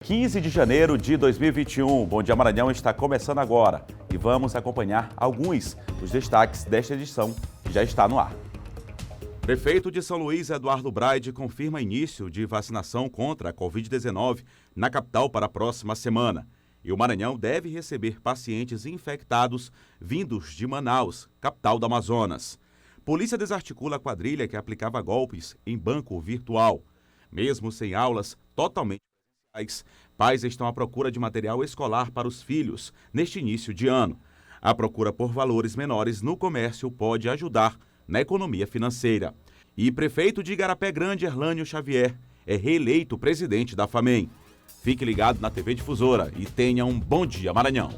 15 de janeiro de 2021, Bom Dia Maranhão está começando agora e vamos acompanhar alguns dos destaques desta edição que já está no ar. Prefeito de São Luís, Eduardo Braide, confirma início de vacinação contra a Covid-19 na capital para a próxima semana. E o Maranhão deve receber pacientes infectados vindos de Manaus, capital do Amazonas. Polícia desarticula a quadrilha que aplicava golpes em banco virtual. Mesmo sem aulas totalmente pais estão à procura de material escolar para os filhos neste início de ano. A procura por valores menores no comércio pode ajudar na economia financeira. E prefeito de Igarapé Grande, Erlânio Xavier, é reeleito presidente da FAMEM. Fique ligado na TV Difusora e tenha um bom dia, Maranhão.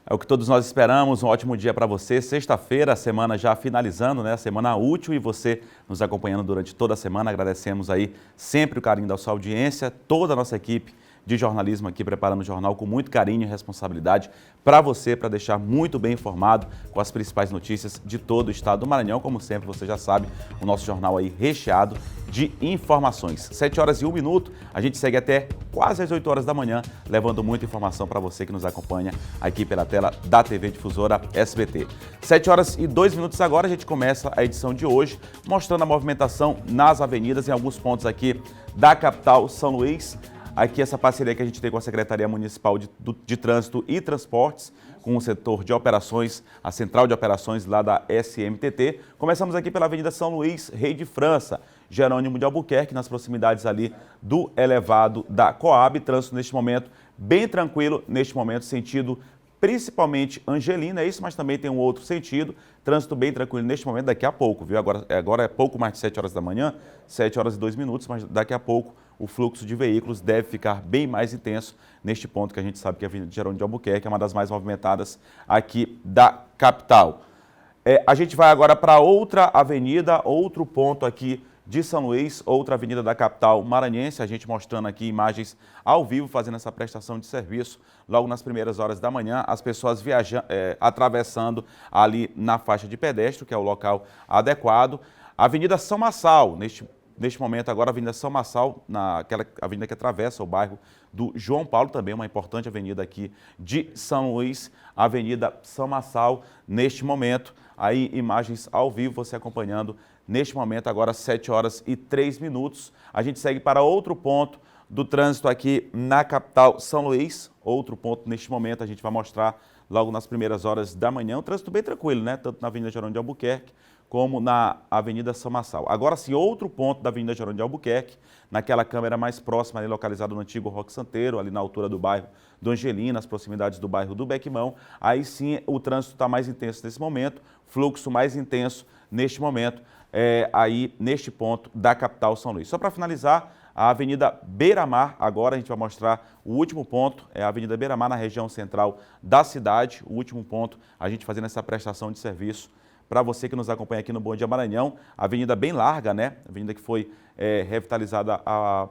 É o que todos nós esperamos, um ótimo dia para você. Sexta-feira, a semana já finalizando, né? Semana útil, e você nos acompanhando durante toda a semana. Agradecemos aí sempre o carinho da sua audiência, toda a nossa equipe de jornalismo aqui preparando o jornal com muito carinho e responsabilidade para você, para deixar muito bem informado com as principais notícias de todo o estado do Maranhão. Como sempre, você já sabe, o nosso jornal aí recheado de informações. 7 horas e 1 minuto, a gente segue até quase às 8 horas da manhã, levando muita informação para você que nos acompanha aqui pela tela da TV Difusora SBT. 7 horas e 2 minutos agora, a gente começa a edição de hoje, mostrando a movimentação nas avenidas em alguns pontos aqui da capital São Luís. Aqui essa parceria que a gente tem com a Secretaria Municipal de Trânsito e Transportes, com o setor de operações, a central de operações lá da SMTT. Começamos aqui pela Avenida São Luís, Rei de França, Jerônimo de Albuquerque, nas proximidades ali do elevado da Coab. Trânsito neste momento bem tranquilo, neste momento sentido principalmente Angelina, é isso, mas também tem um outro sentido. Trânsito bem tranquilo neste momento, daqui a pouco, viu? Agora é pouco mais de 7 horas da manhã, 7 horas e 2 minutos, mas daqui a pouco o fluxo de veículos deve ficar bem mais intenso neste ponto que a gente sabe que é a Avenida Jerônimo de Albuquerque, é uma das mais movimentadas aqui da capital. A gente vai agora para outra avenida, outro ponto aqui de São Luís, outra avenida da capital maranhense, a gente mostrando aqui imagens ao vivo, fazendo essa prestação de serviço logo nas primeiras horas da manhã, as pessoas atravessando ali na faixa de pedestre, que é o local adequado. A Avenida São Massal, neste momento agora a Avenida São Massal, naquela avenida que atravessa o bairro do João Paulo, também uma importante avenida aqui de São Luís, Avenida São Massal, neste momento, aí imagens ao vivo, você acompanhando neste momento, agora 7 horas e 3 minutos. A gente segue para outro ponto do trânsito aqui na capital São Luís. Outro ponto neste momento, a gente vai mostrar logo nas primeiras horas da manhã. Um trânsito bem tranquilo, né? Tanto na Avenida Jerônimo de Albuquerque como na Avenida São Massal. Agora sim, outro ponto da Avenida Jerônimo de Albuquerque, naquela câmera mais próxima, ali localizada no antigo Roque Santeiro, ali na altura do bairro do Angelina, nas proximidades do bairro do Bequimão. Aí sim, o trânsito está mais intenso nesse momento, fluxo mais intenso neste momento, aí neste ponto da capital São Luís. Só para finalizar, a Avenida Beira-Mar, agora a gente vai mostrar o último ponto, é a Avenida Beira-Mar na região central da cidade, o último ponto, a gente fazendo essa prestação de serviço para você que nos acompanha aqui no Bom Dia Maranhão. Avenida bem larga, né? Avenida que foi revitalizada há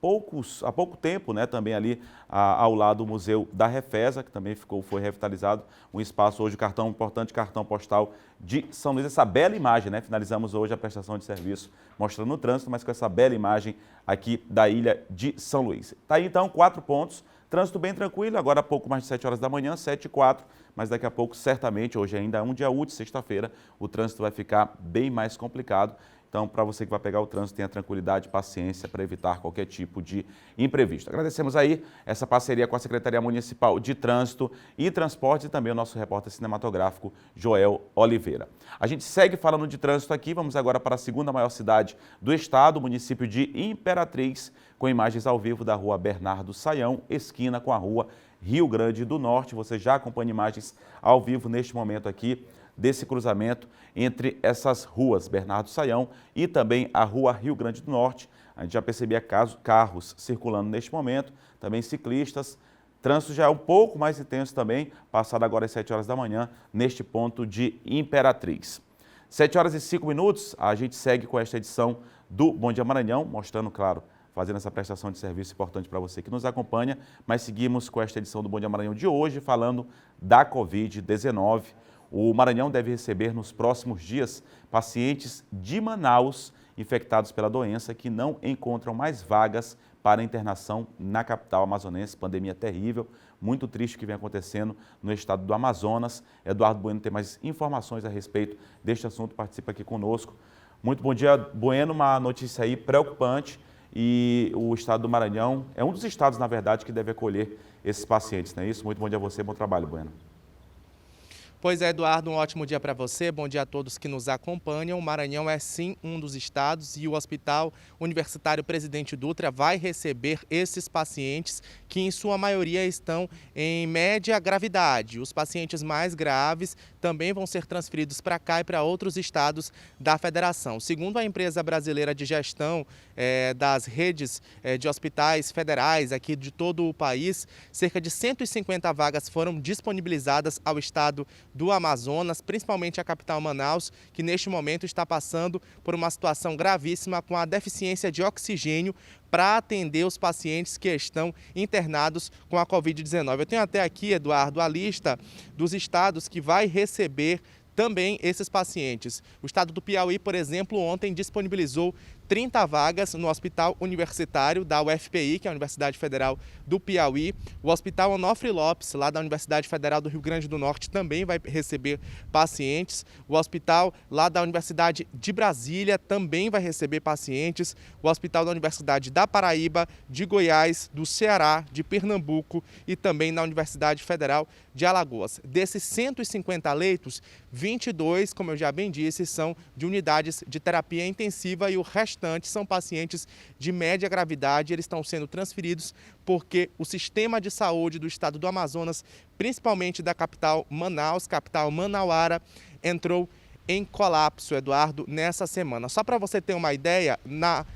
pouco tempo, né? Também ali ao lado do Museu da Refesa, que também foi revitalizado. Um espaço hoje, importante cartão postal de São Luís. Essa bela imagem, né? Finalizamos hoje a prestação de serviço mostrando o trânsito, mas com essa bela imagem aqui da ilha de São Luís. Tá aí então 4 pontos. Trânsito bem tranquilo, agora há pouco mais de 7 horas da manhã, 7h04, mas daqui a pouco, certamente, hoje ainda é um dia útil, sexta-feira, o trânsito vai ficar bem mais complicado. Então, para você que vai pegar o trânsito, tenha tranquilidade e paciência para evitar qualquer tipo de imprevisto. Agradecemos aí essa parceria com a Secretaria Municipal de Trânsito e Transportes e também o nosso repórter cinematográfico, Joel Oliveira. A gente segue falando de trânsito aqui, vamos agora para a segunda maior cidade do estado, o município de Imperatriz, com imagens ao vivo da rua Bernardo Saião, esquina com a rua Rio Grande do Norte. Você já acompanha imagens ao vivo neste momento aqui, desse cruzamento entre essas ruas, Bernardo Saião e também a rua Rio Grande do Norte. A gente já percebia carros circulando neste momento, também ciclistas. Trânsito já é um pouco mais intenso também, passado agora às 7 horas da manhã, neste ponto de Imperatriz. 7 horas e 5 minutos, a gente segue com esta edição do Bom Dia Maranhão, mostrando, claro, fazendo essa prestação de serviço importante para você que nos acompanha, mas seguimos com esta edição do Bom Dia Maranhão de hoje, falando da Covid-19. O Maranhão deve receber nos próximos dias pacientes de Manaus infectados pela doença que não encontram mais vagas para internação na capital amazonense. Pandemia terrível, muito triste o que vem acontecendo no estado do Amazonas. Eduardo Bueno tem mais informações a respeito deste assunto, participa aqui conosco. Muito bom dia, Bueno, uma notícia aí preocupante e o estado do Maranhão é um dos estados, na verdade, que deve acolher esses pacientes, não é isso? Muito bom dia a você, bom trabalho, Bueno. Pois é, Eduardo, um ótimo dia para você, bom dia a todos que nos acompanham. O Maranhão é sim um dos estados e o Hospital Universitário Presidente Dutra vai receber esses pacientes que em sua maioria estão em média gravidade. Os pacientes mais graves também vão ser transferidos para cá e para outros estados da federação. Segundo a empresa brasileira de gestão das redes de hospitais federais aqui de todo o país, cerca de 150 vagas foram disponibilizadas ao estado do Amazonas, principalmente a capital Manaus, que neste momento está passando por uma situação gravíssima com a deficiência de oxigênio para atender os pacientes que estão internados com a Covid-19. Eu tenho até aqui, Eduardo, a lista dos estados que vai receber também esses pacientes. O estado do Piauí, por exemplo, ontem disponibilizou 30 vagas no Hospital Universitário da UFPI, que é a Universidade Federal do Piauí. O Hospital Onofre Lopes, lá da Universidade Federal do Rio Grande do Norte, também vai receber pacientes. O hospital lá da Universidade de Brasília também vai receber pacientes. O Hospital da Universidade da Paraíba, de Goiás, do Ceará, de Pernambuco e também na Universidade Federal de Alagoas. Desses 150 leitos, 22, como eu já bem disse, são de unidades de terapia intensiva e o restante são pacientes de média gravidade. Eles estão sendo transferidos porque o sistema de saúde do estado do Amazonas, principalmente da capital Manaus, capital manauara, entrou em colapso, Eduardo, nessa semana. Só para você ter uma ideia, na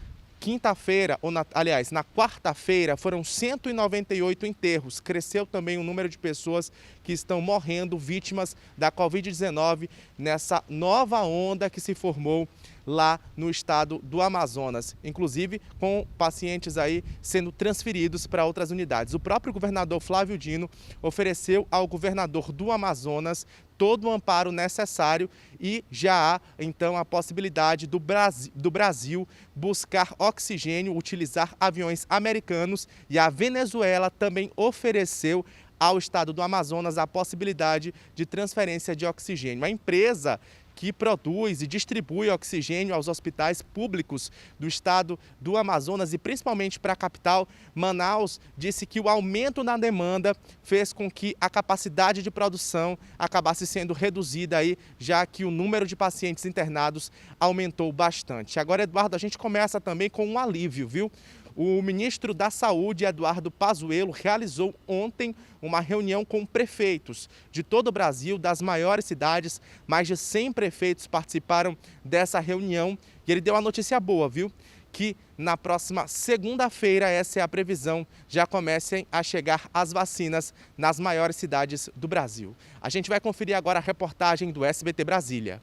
quinta-feira, aliás, na quarta-feira, foram 198 enterros. Cresceu também o número de pessoas que estão morrendo vítimas da Covid-19 nessa nova onda que se formou lá no estado do Amazonas, inclusive com pacientes aí sendo transferidos para outras unidades. O próprio governador Flávio Dino ofereceu ao governador do Amazonas todo o amparo necessário e já há, então, a possibilidade do Brasil buscar oxigênio, utilizar aviões americanos, e a Venezuela também ofereceu ao estado do Amazonas a possibilidade de transferência de oxigênio. A empresa que produz e distribui oxigênio aos hospitais públicos do estado do Amazonas e principalmente para a capital, Manaus, disse que o aumento na demanda fez com que a capacidade de produção acabasse sendo reduzida aí, já que o número de pacientes internados aumentou bastante. Agora, Eduardo, a gente começa também com um alívio, viu? O ministro da Saúde, Eduardo Pazuello, realizou ontem uma reunião com prefeitos de todo o Brasil, das maiores cidades. Mais de 100 prefeitos participaram dessa reunião e ele deu uma notícia boa, viu? Que na próxima segunda-feira, essa é a previsão, já comecem a chegar as vacinas nas maiores cidades do Brasil. A gente vai conferir agora a reportagem do SBT Brasília.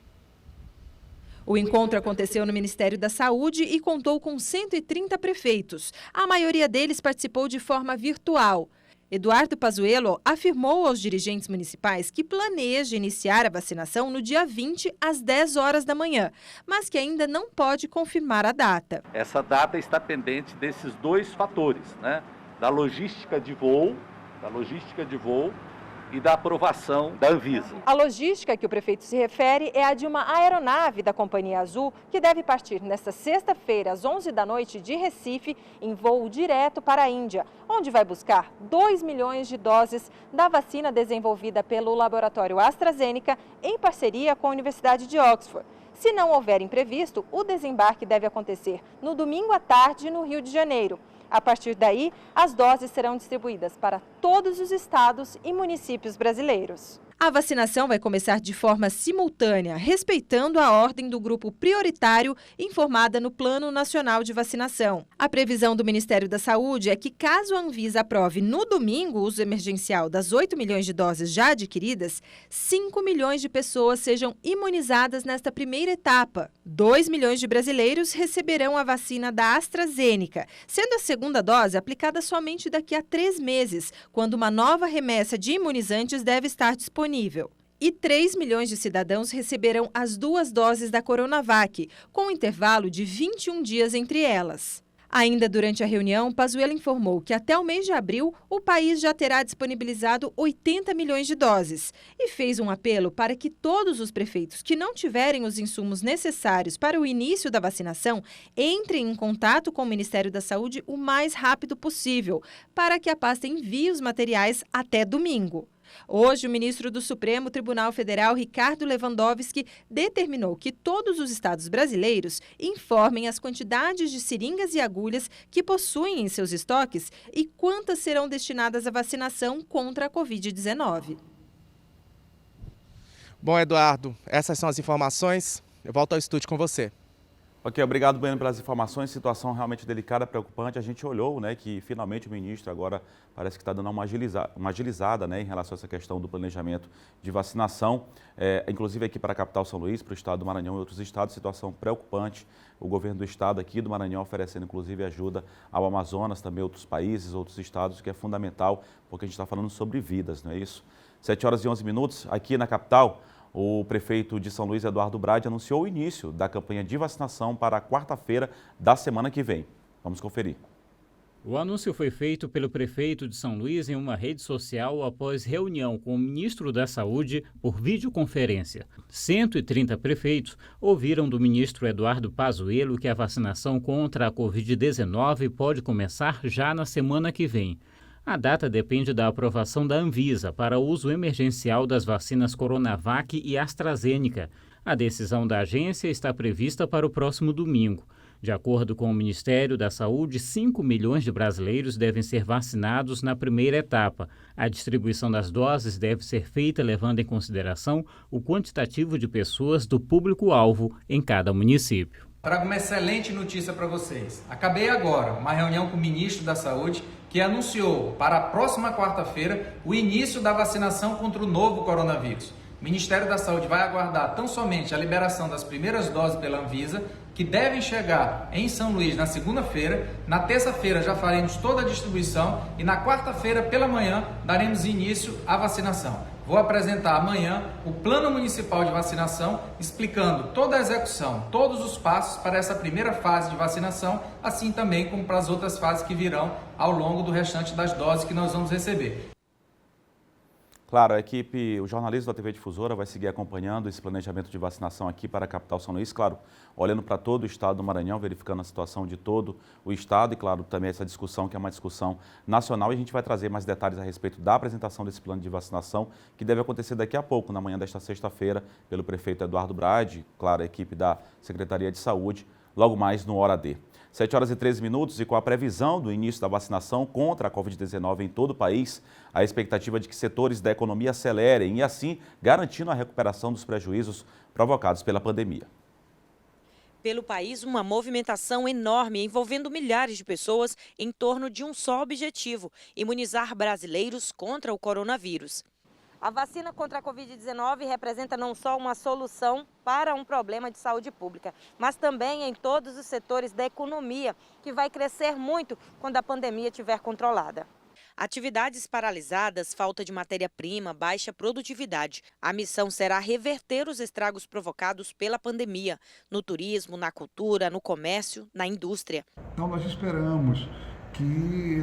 O encontro aconteceu no Ministério da Saúde e contou com 130 prefeitos. A maioria deles participou de forma virtual. Eduardo Pazuello afirmou aos dirigentes municipais que planeja iniciar a vacinação no dia 20, às 10 horas da manhã, mas que ainda não pode confirmar a data. Essa data está pendente desses dois fatores, né? Da logística de voo e da aprovação da Anvisa. A logística que o prefeito se refere é a de uma aeronave da Companhia Azul que deve partir nesta sexta-feira, às 11 da noite, de Recife, em voo direto para a Índia, onde vai buscar 2 milhões de doses da vacina desenvolvida pelo laboratório AstraZeneca em parceria com a Universidade de Oxford. Se não houver imprevisto, o desembarque deve acontecer no domingo à tarde no Rio de Janeiro. A partir daí, as doses serão distribuídas para todos os estados e municípios brasileiros. A vacinação vai começar de forma simultânea, respeitando a ordem do grupo prioritário informada no Plano Nacional de Vacinação. A previsão do Ministério da Saúde é que, caso a Anvisa aprove no domingo o uso emergencial das 8 milhões de doses já adquiridas, 5 milhões de pessoas sejam imunizadas nesta primeira etapa. 2 milhões de brasileiros receberão a vacina da AstraZeneca, sendo a segunda dose aplicada somente daqui a 3 meses, quando uma nova remessa de imunizantes deve estar disponível. E 3 milhões de cidadãos receberão as 2 doses da Coronavac, com um intervalo de 21 dias entre elas. Ainda durante a reunião, Pazuello informou que até o mês de abril o país já terá disponibilizado 80 milhões de doses e fez um apelo para que todos os prefeitos que não tiverem os insumos necessários para o início da vacinação entrem em contato com o Ministério da Saúde o mais rápido possível, para que a pasta envie os materiais até domingo. Hoje, o ministro do Supremo Tribunal Federal, Ricardo Lewandowski, determinou que todos os estados brasileiros informem as quantidades de seringas e agulhas que possuem em seus estoques e quantas serão destinadas à vacinação contra a Covid-19. Bom, Eduardo, essas são as informações. Eu volto ao estúdio com você. Ok, obrigado, Bueno, pelas informações. Situação realmente delicada, preocupante. A gente olhou, né, que finalmente o ministro agora parece que está dando uma agilizada, né, em relação a essa questão do planejamento de vacinação. Inclusive aqui para a capital São Luís, para o estado do Maranhão e outros estados, situação preocupante. O governo do estado aqui do Maranhão oferecendo, inclusive, ajuda ao Amazonas, também outros países, outros estados, que é fundamental, porque a gente está falando sobre vidas, não é isso? 7h11, aqui na capital. O prefeito de São Luís, Eduardo Brade, anunciou o início da campanha de vacinação para a quarta-feira da semana que vem. Vamos conferir. O anúncio foi feito pelo prefeito de São Luís em uma rede social após reunião com o ministro da Saúde por videoconferência. 130 prefeitos ouviram do ministro Eduardo Pazuello que a vacinação contra a Covid-19 pode começar já na semana que vem. A data depende da aprovação da Anvisa para uso emergencial das vacinas Coronavac e AstraZeneca. A decisão da agência está prevista para o próximo domingo. De acordo com o Ministério da Saúde, 5 milhões de brasileiros devem ser vacinados na primeira etapa. A distribuição das doses deve ser feita levando em consideração o quantitativo de pessoas do público-alvo em cada município. Trago uma excelente notícia para vocês. Acabei agora uma reunião com o ministro da Saúde que anunciou para a próxima quarta-feira o início da vacinação contra o novo coronavírus. O Ministério da Saúde vai aguardar tão somente a liberação das primeiras doses pela Anvisa, que devem chegar em São Luís na segunda-feira. Na terça-feira já faremos toda a distribuição e na quarta-feira pela manhã daremos início à vacinação. Vou apresentar amanhã o Plano Municipal de Vacinação, explicando toda a execução, todos os passos para essa primeira fase de vacinação, assim também como para as outras fases que virão ao longo do restante das doses que nós vamos receber. Claro, a equipe, o jornalismo da TV Difusora vai seguir acompanhando esse planejamento de vacinação aqui para a capital São Luís, claro, olhando para todo o estado do Maranhão, verificando a situação de todo o estado e, claro, também essa discussão que é uma discussão nacional, e a gente vai trazer mais detalhes a respeito da apresentação desse plano de vacinação, que deve acontecer daqui a pouco, na manhã desta sexta-feira, pelo prefeito Eduardo Brade, claro, a equipe da Secretaria de Saúde, logo mais no Hora D. 7h13 e com a previsão do início da vacinação contra a Covid-19 em todo o país, a expectativa de que setores da economia acelerem e assim garantindo a recuperação dos prejuízos provocados pela pandemia. Pelo país, uma movimentação enorme envolvendo milhares de pessoas em torno de um só objetivo: imunizar brasileiros contra o coronavírus. A vacina contra a Covid-19 representa não só uma solução para um problema de saúde pública, mas também em todos os setores da economia, que vai crescer muito quando a pandemia estiver controlada. Atividades paralisadas, falta de matéria-prima, baixa produtividade. A missão será reverter os estragos provocados pela pandemia, no turismo, na cultura, no comércio, na indústria. Então nós esperamos que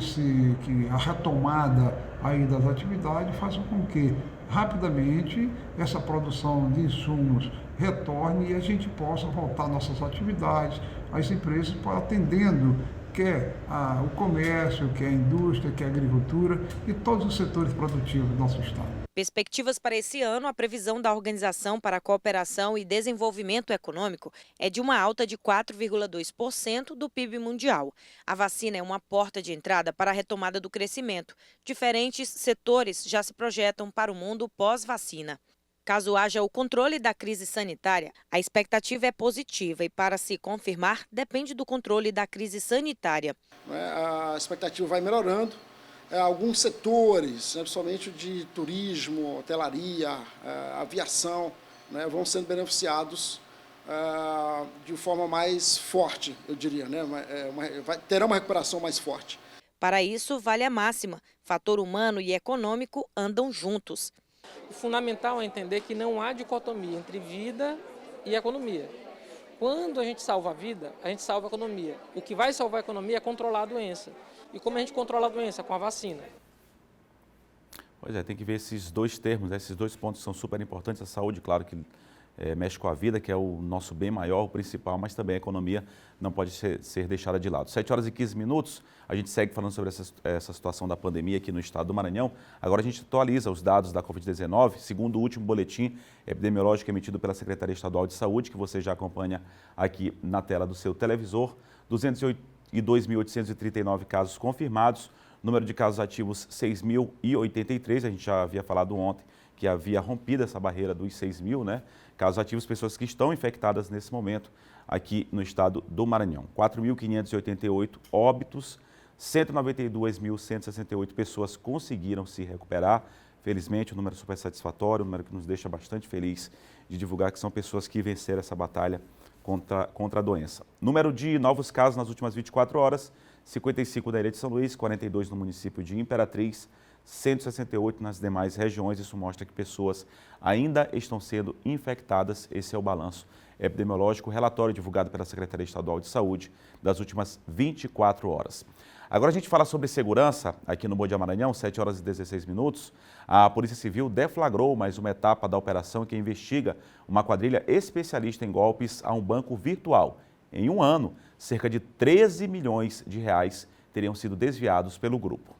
a retomada aí das atividades faça com que rapidamente essa produção de insumos retorne e a gente possa voltar às nossas atividades, as empresas atendendo quer o comércio, quer a indústria, quer a agricultura e todos os setores produtivos do nosso estado. Perspectivas para esse ano, a previsão da Organização para a Cooperação e Desenvolvimento Econômico é de uma alta de 4,2% do PIB mundial. A vacina é uma porta de entrada para a retomada do crescimento. Diferentes setores já se projetam para o mundo pós-vacina. Caso haja o controle da crise sanitária, a expectativa é positiva e, para se confirmar, depende do controle da crise sanitária. A expectativa vai melhorando. Alguns setores, principalmente de turismo, hotelaria, aviação, vão sendo beneficiados de forma mais forte, eu diria, terá uma recuperação mais forte. Para isso, vale a máxima: fator humano e econômico andam juntos. O fundamental é entender que não há dicotomia entre vida e economia. Quando a gente salva a vida, a gente salva a economia. O que vai salvar a economia é controlar a doença. E como a gente controla a doença? Com a vacina. Pois é, tem que ver esses dois termos, né? Esses dois pontos são super importantes. A saúde, claro que mexe com a vida, que é o nosso bem maior, o principal, mas também a economia não pode ser deixada de lado. 7 horas e 15 minutos, a gente segue falando sobre essa situação da pandemia aqui no estado do Maranhão. Agora a gente atualiza os dados da Covid-19, segundo o último boletim epidemiológico emitido pela Secretaria Estadual de Saúde, que você já acompanha aqui na tela do seu televisor. 202.839 casos confirmados, número de casos ativos 6.083, a gente já havia falado ontem que havia rompido essa barreira dos 6.000, né? Casos ativos, pessoas que estão infectadas nesse momento aqui no estado do Maranhão. 4.588 óbitos, 192.168 pessoas conseguiram se recuperar. Felizmente, um número super satisfatório, um número que nos deixa bastante feliz de divulgar que são pessoas que venceram essa batalha contra a doença. Número de novos casos nas últimas 24 horas, 55 na Ilha de São Luís, 42 no município de Imperatriz, 168 nas demais regiões. Isso mostra que pessoas ainda estão sendo infectadas. Esse é o balanço epidemiológico, relatório divulgado pela Secretaria Estadual de Saúde das últimas 24 horas. Agora a gente fala sobre segurança aqui no Bom Dia Maranhão, 7 horas e 16 minutos. A Polícia Civil deflagrou mais uma etapa da operação que investiga uma quadrilha especialista em golpes a um banco virtual. Em um ano, cerca de 13 milhões de reais teriam sido desviados pelo grupo.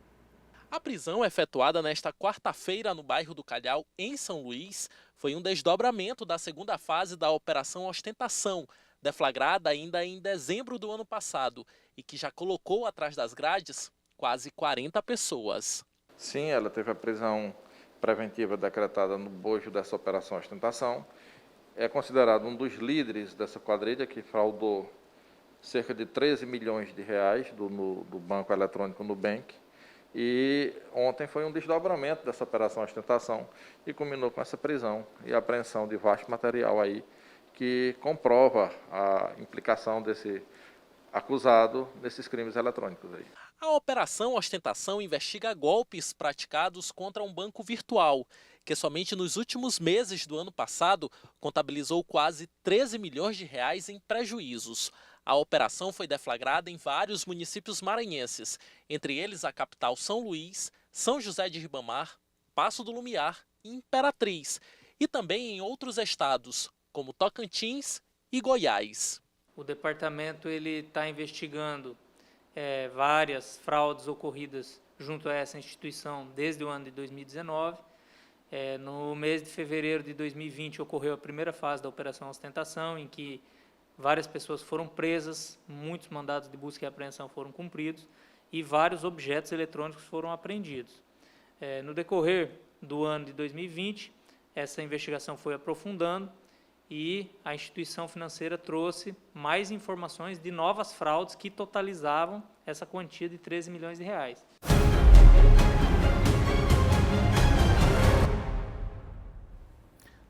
A prisão efetuada nesta quarta-feira no bairro do Calhau, em São Luís, foi um desdobramento da segunda fase da Operação Ostentação, deflagrada ainda em dezembro do ano passado e que já colocou atrás das grades quase 40 pessoas. Sim, ela teve a prisão preventiva decretada no bojo dessa Operação Ostentação. É considerado um dos líderes dessa quadrilha que fraudou cerca de 13 milhões de reais do banco eletrônico Nubank. E ontem foi um desdobramento dessa Operação Ostentação e culminou com essa prisão e apreensão de vasto material aí que comprova a implicação desse acusado nesses crimes eletrônicos aí. A Operação Ostentação investiga golpes praticados contra um banco virtual, que somente nos últimos meses do ano passado contabilizou quase 13 milhões de reais em prejuízos. A operação foi deflagrada em vários municípios maranhenses, entre eles a capital São Luís, São José de Ribamar, Paço do Lumiar e Imperatriz, e também em outros estados, como Tocantins e Goiás. O departamento está investigando várias fraudes ocorridas junto a essa instituição desde o ano de 2019. No mês de fevereiro de 2020 ocorreu a primeira fase da Operação Ostentação, em que várias pessoas foram presas, muitos mandados de busca e apreensão foram cumpridos e vários objetos eletrônicos foram apreendidos. No decorrer do ano de 2020, essa investigação foi aprofundando e a instituição financeira trouxe mais informações de novas fraudes que totalizavam essa quantia de 13 milhões de reais.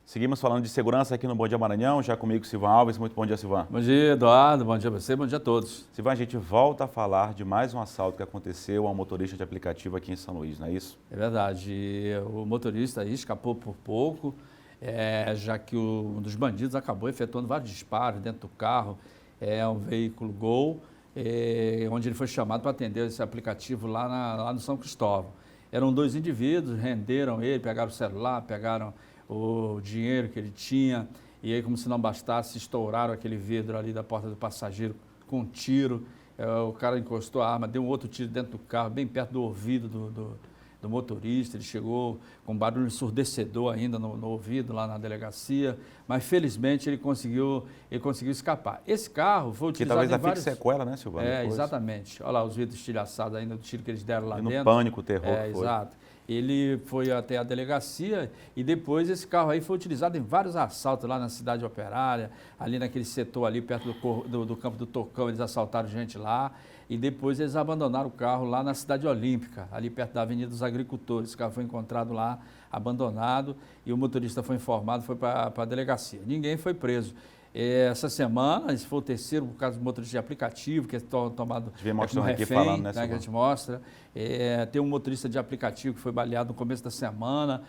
Seguimos falando de segurança aqui no Bom Dia Maranhão, já comigo Silvan Alves. Muito bom dia, Silvan. Bom dia, Eduardo. Bom dia a você, bom dia a todos. Silvan, a gente volta a falar de mais um assalto que aconteceu a um motorista de aplicativo aqui em São Luís, não é isso? É verdade. O motorista aí escapou por pouco, já que um dos bandidos acabou efetuando vários disparos dentro do carro. É um veículo Gol, onde ele foi chamado para atender esse aplicativo lá no São Cristóvão. Eram 2 indivíduos, renderam ele, pegaram o celular, pegaram o dinheiro que ele tinha, e aí, como se não bastasse, estouraram aquele vidro ali da porta do passageiro com um tiro. O cara encostou a arma, deu um outro tiro dentro do carro, bem perto do ouvido do motorista. Ele chegou com um barulho ensurdecedor ainda no ouvido lá na delegacia, mas felizmente ele conseguiu escapar. Esse carro foi utilizado que talvez fique sequela, né, Silvana? Exatamente. Olha lá os vidros estilhaçados ainda do tiro que eles deram lá dentro. No pânico, o terror que foi. Exato. Ele foi até a delegacia e depois esse carro aí foi utilizado em vários assaltos lá na cidade operária, ali naquele setor ali perto do campo do Tocão. Eles assaltaram gente lá e depois eles abandonaram o carro lá na cidade olímpica, ali perto da Avenida dos Agricultores. O carro foi encontrado lá abandonado e o motorista foi informado, foi para a delegacia. Ninguém foi preso. Essa semana, esse foi o terceiro, por causa do motorista de aplicativo, que é tomado como refém, falando, né, que a gente mostra. Tem um motorista de aplicativo que foi baleado no começo da semana.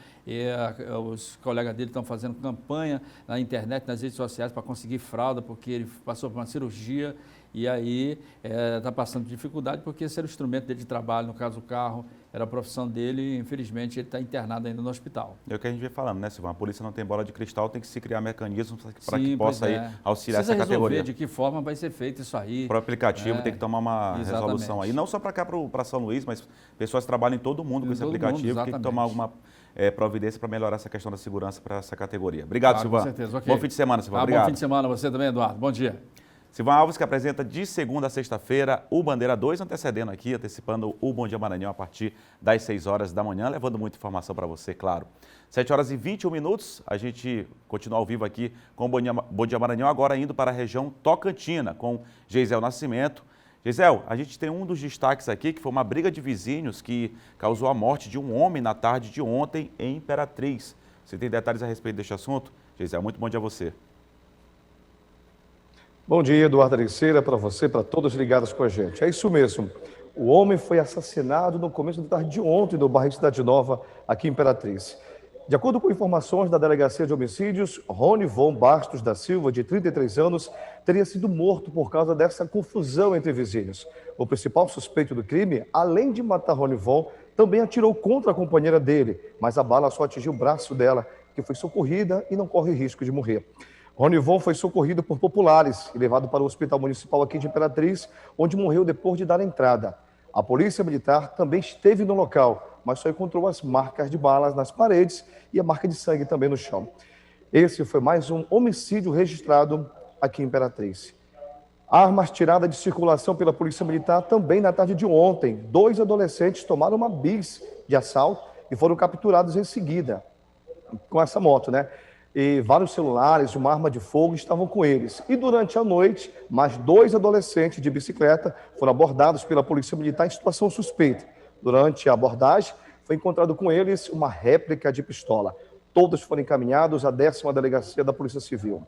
Os colegas dele estão fazendo campanha na internet, nas redes sociais, para conseguir fralda, porque ele passou por uma cirurgia e aí está passando dificuldade, porque esse era o instrumento dele de trabalho, no caso o carro, era a profissão dele e infelizmente ele está internado ainda no hospital. É o que a gente vem falando, né, Silvão? A polícia não tem bola de cristal, tem que se criar mecanismos para que possa aí auxiliar essa categoria. Resolver de que forma vai ser feito isso aí. Para o aplicativo tem que tomar uma resolução aí, não só para cá, para São Luís, mas pessoas que trabalham em todo o mundo com esse aplicativo, tem que tomar alguma providência para melhorar essa questão da segurança para essa categoria. Obrigado, Silvão. Com certeza, ok. Bom fim de semana, Silvão. Obrigado. Bom fim de semana você também, Eduardo. Bom dia. Silvão Alves, que apresenta de segunda a sexta-feira o Bandeira 2, antecipando o Bom Dia Maranhão a partir das 6 horas da manhã, levando muita informação para você, claro. 7 horas e 21 minutos, a gente continua ao vivo aqui com o Bom Dia Maranhão, agora indo para a região Tocantina, com Geisel Nascimento. Geisel, a gente tem um dos destaques aqui, que foi uma briga de vizinhos que causou a morte de um homem na tarde de ontem em Imperatriz. Você tem detalhes a respeito deste assunto? Geisel, muito bom dia a você. Bom dia, Eduardo Ariceira, para você, para todos ligados com a gente. É isso mesmo. O homem foi assassinado no começo da tarde de ontem no bairro Cidade Nova, aqui em Imperatriz. De acordo com informações da Delegacia de Homicídios, Ronivon Bastos da Silva, de 33 anos, teria sido morto por causa dessa confusão entre vizinhos. O principal suspeito do crime, além de matar Ronivon, também atirou contra a companheira dele, mas a bala só atingiu o braço dela, que foi socorrida e não corre risco de morrer. Ronivon foi socorrido por populares e levado para o Hospital Municipal aqui de Imperatriz, onde morreu depois de dar entrada. A Polícia Militar também esteve no local, mas só encontrou as marcas de balas nas paredes e a marca de sangue também no chão. Esse foi mais um homicídio registrado aqui em Imperatriz. Armas tiradas de circulação pela Polícia Militar também na tarde de ontem. 2 adolescentes tomaram uma bis de assalto e foram capturados em seguida com essa moto, né? E vários celulares, uma arma de fogo estavam com eles. E durante a noite, mais 2 adolescentes de bicicleta foram abordados pela Polícia Militar em situação suspeita. Durante a abordagem, foi encontrado com eles uma réplica de pistola. Todos foram encaminhados à 10ª Delegacia da Polícia Civil.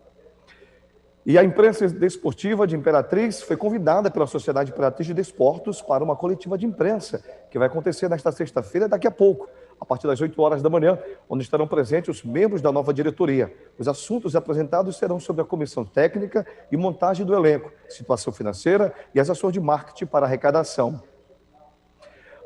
E a imprensa desportiva de Imperatriz foi convidada pela Sociedade Imperatriz de Desportos para uma coletiva de imprensa, que vai acontecer nesta sexta-feira, daqui a pouco, a partir das 8 horas da manhã, onde estarão presentes os membros da nova diretoria. Os assuntos apresentados serão sobre a comissão técnica e montagem do elenco, situação financeira e as ações de marketing para arrecadação.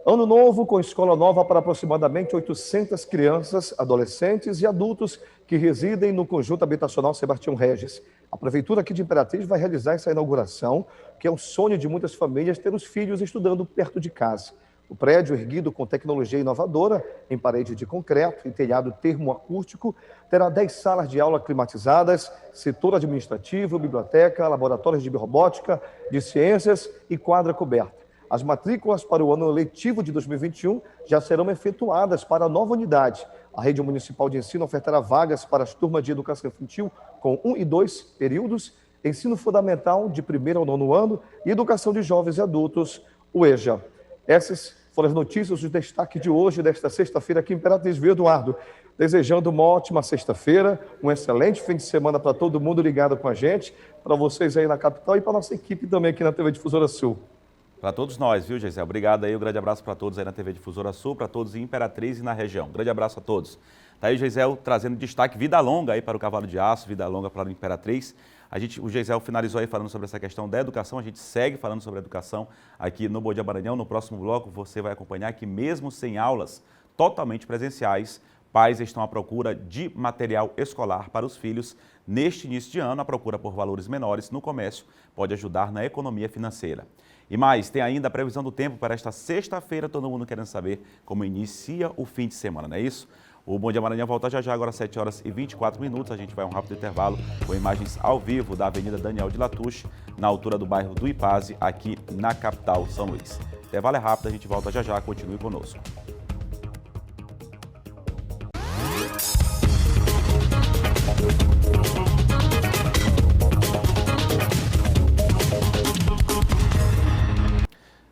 Ano novo com escola nova para aproximadamente 800 crianças, adolescentes e adultos que residem no conjunto habitacional Sebastião Regis. A Prefeitura aqui de Imperatriz vai realizar essa inauguração, que é um sonho de muitas famílias ter os filhos estudando perto de casa. O prédio, erguido com tecnologia inovadora, em parede de concreto e telhado termoacústico, terá 10 salas de aula climatizadas, setor administrativo, biblioteca, laboratórios de biorrobótica, de ciências e quadra coberta. As matrículas para o ano letivo de 2021 já serão efetuadas para a nova unidade. A Rede Municipal de Ensino ofertará vagas para as turmas de educação infantil com 1 e 2 períodos, ensino fundamental de 1º ao 9º ano e educação de jovens e adultos, o EJA. Essas foram as notícias de destaque de hoje, desta sexta-feira aqui em Imperatriz, viu, Eduardo? Desejando uma ótima sexta-feira, um excelente fim de semana para todo mundo ligado com a gente, para vocês aí na capital e para a nossa equipe também aqui na TV Difusora Sul. Para todos nós, viu, Geisel? Obrigado aí, um grande abraço para todos aí na TV Difusora Sul, para todos em Imperatriz e na região. Um grande abraço a todos. Tá aí o Geisel trazendo destaque, vida longa aí para o Cavalo de Aço, vida longa para o Imperatriz. O Geisel finalizou aí falando sobre essa questão da educação, a gente segue falando sobre a educação aqui no Bom Dia Maranhão. No próximo bloco você vai acompanhar que mesmo sem aulas totalmente presenciais, pais estão à procura de material escolar para os filhos. Neste início de ano, a procura por valores menores no comércio pode ajudar na economia financeira. E mais, tem ainda a previsão do tempo para esta sexta-feira, todo mundo querendo saber como inicia o fim de semana, não é isso? O Bom Dia Maranhão volta já agora às 7 horas e 24 minutos. A gente vai a um rápido intervalo com imagens ao vivo da Avenida Daniel de Latouche, na altura do bairro do Ipaze, aqui na capital, São Luís. Intervalo é rápido, a gente volta já, continue conosco.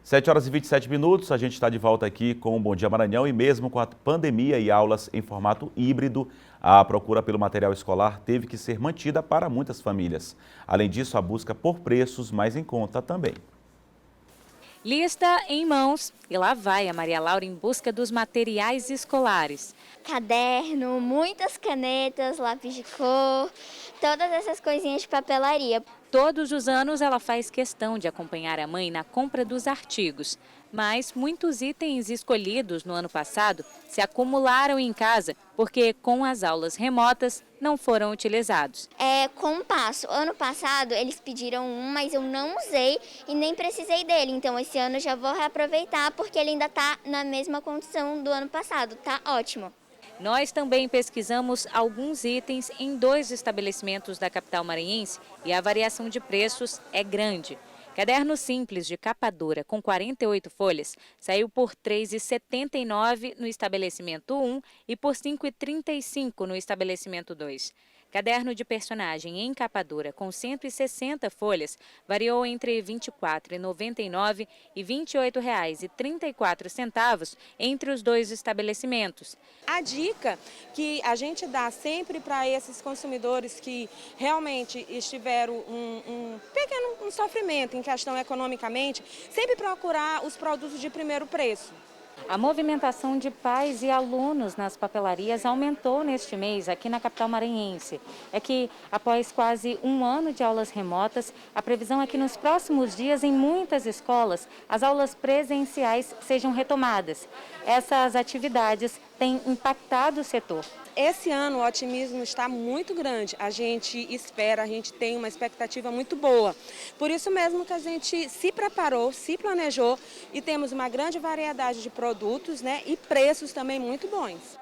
7 horas e 27 minutos, a gente está de volta aqui com o Bom Dia Maranhão e mesmo com a pandemia e aulas em formato híbrido, a procura pelo material escolar teve que ser mantida para muitas famílias. Além disso, a busca por preços mais em conta também. Lista em mãos e lá vai a Maria Laura em busca dos materiais escolares. Caderno, muitas canetas, lápis de cor, todas essas coisinhas de papelaria. Todos os anos ela faz questão de acompanhar a mãe na compra dos artigos, mas muitos itens escolhidos no ano passado se acumularam em casa porque com as aulas remotas não foram utilizados. Compasso. Ano passado eles pediram um, mas eu não usei e nem precisei dele. Então esse ano eu já vou reaproveitar porque ele ainda está na mesma condição do ano passado. Tá ótimo. Nós também pesquisamos alguns itens em 2 estabelecimentos da capital maranhense e a variação de preços é grande. Caderno simples de capa dura com 48 folhas saiu por R$ 3,79 no estabelecimento 1 e por R$ 5,35 no estabelecimento 2. Caderno de personagem em capa dura com 160 folhas variou entre R$ 24,99 e R$ 28,34 entre os 2 estabelecimentos. A dica que a gente dá sempre para esses consumidores que realmente estiveram um pequeno sofrimento em questão economicamente, sempre procurar os produtos de primeiro preço. A movimentação de pais e alunos nas papelarias aumentou neste mês aqui na capital maranhense. É que, após quase um ano de aulas remotas, a previsão é que nos próximos dias, em muitas escolas, as aulas presenciais sejam retomadas. Essas atividades têm impactado o setor. Esse ano o otimismo está muito grande, a gente tem uma expectativa muito boa. Por isso mesmo que a gente se preparou, se planejou e temos uma grande variedade de produtos, né, e preços também muito bons.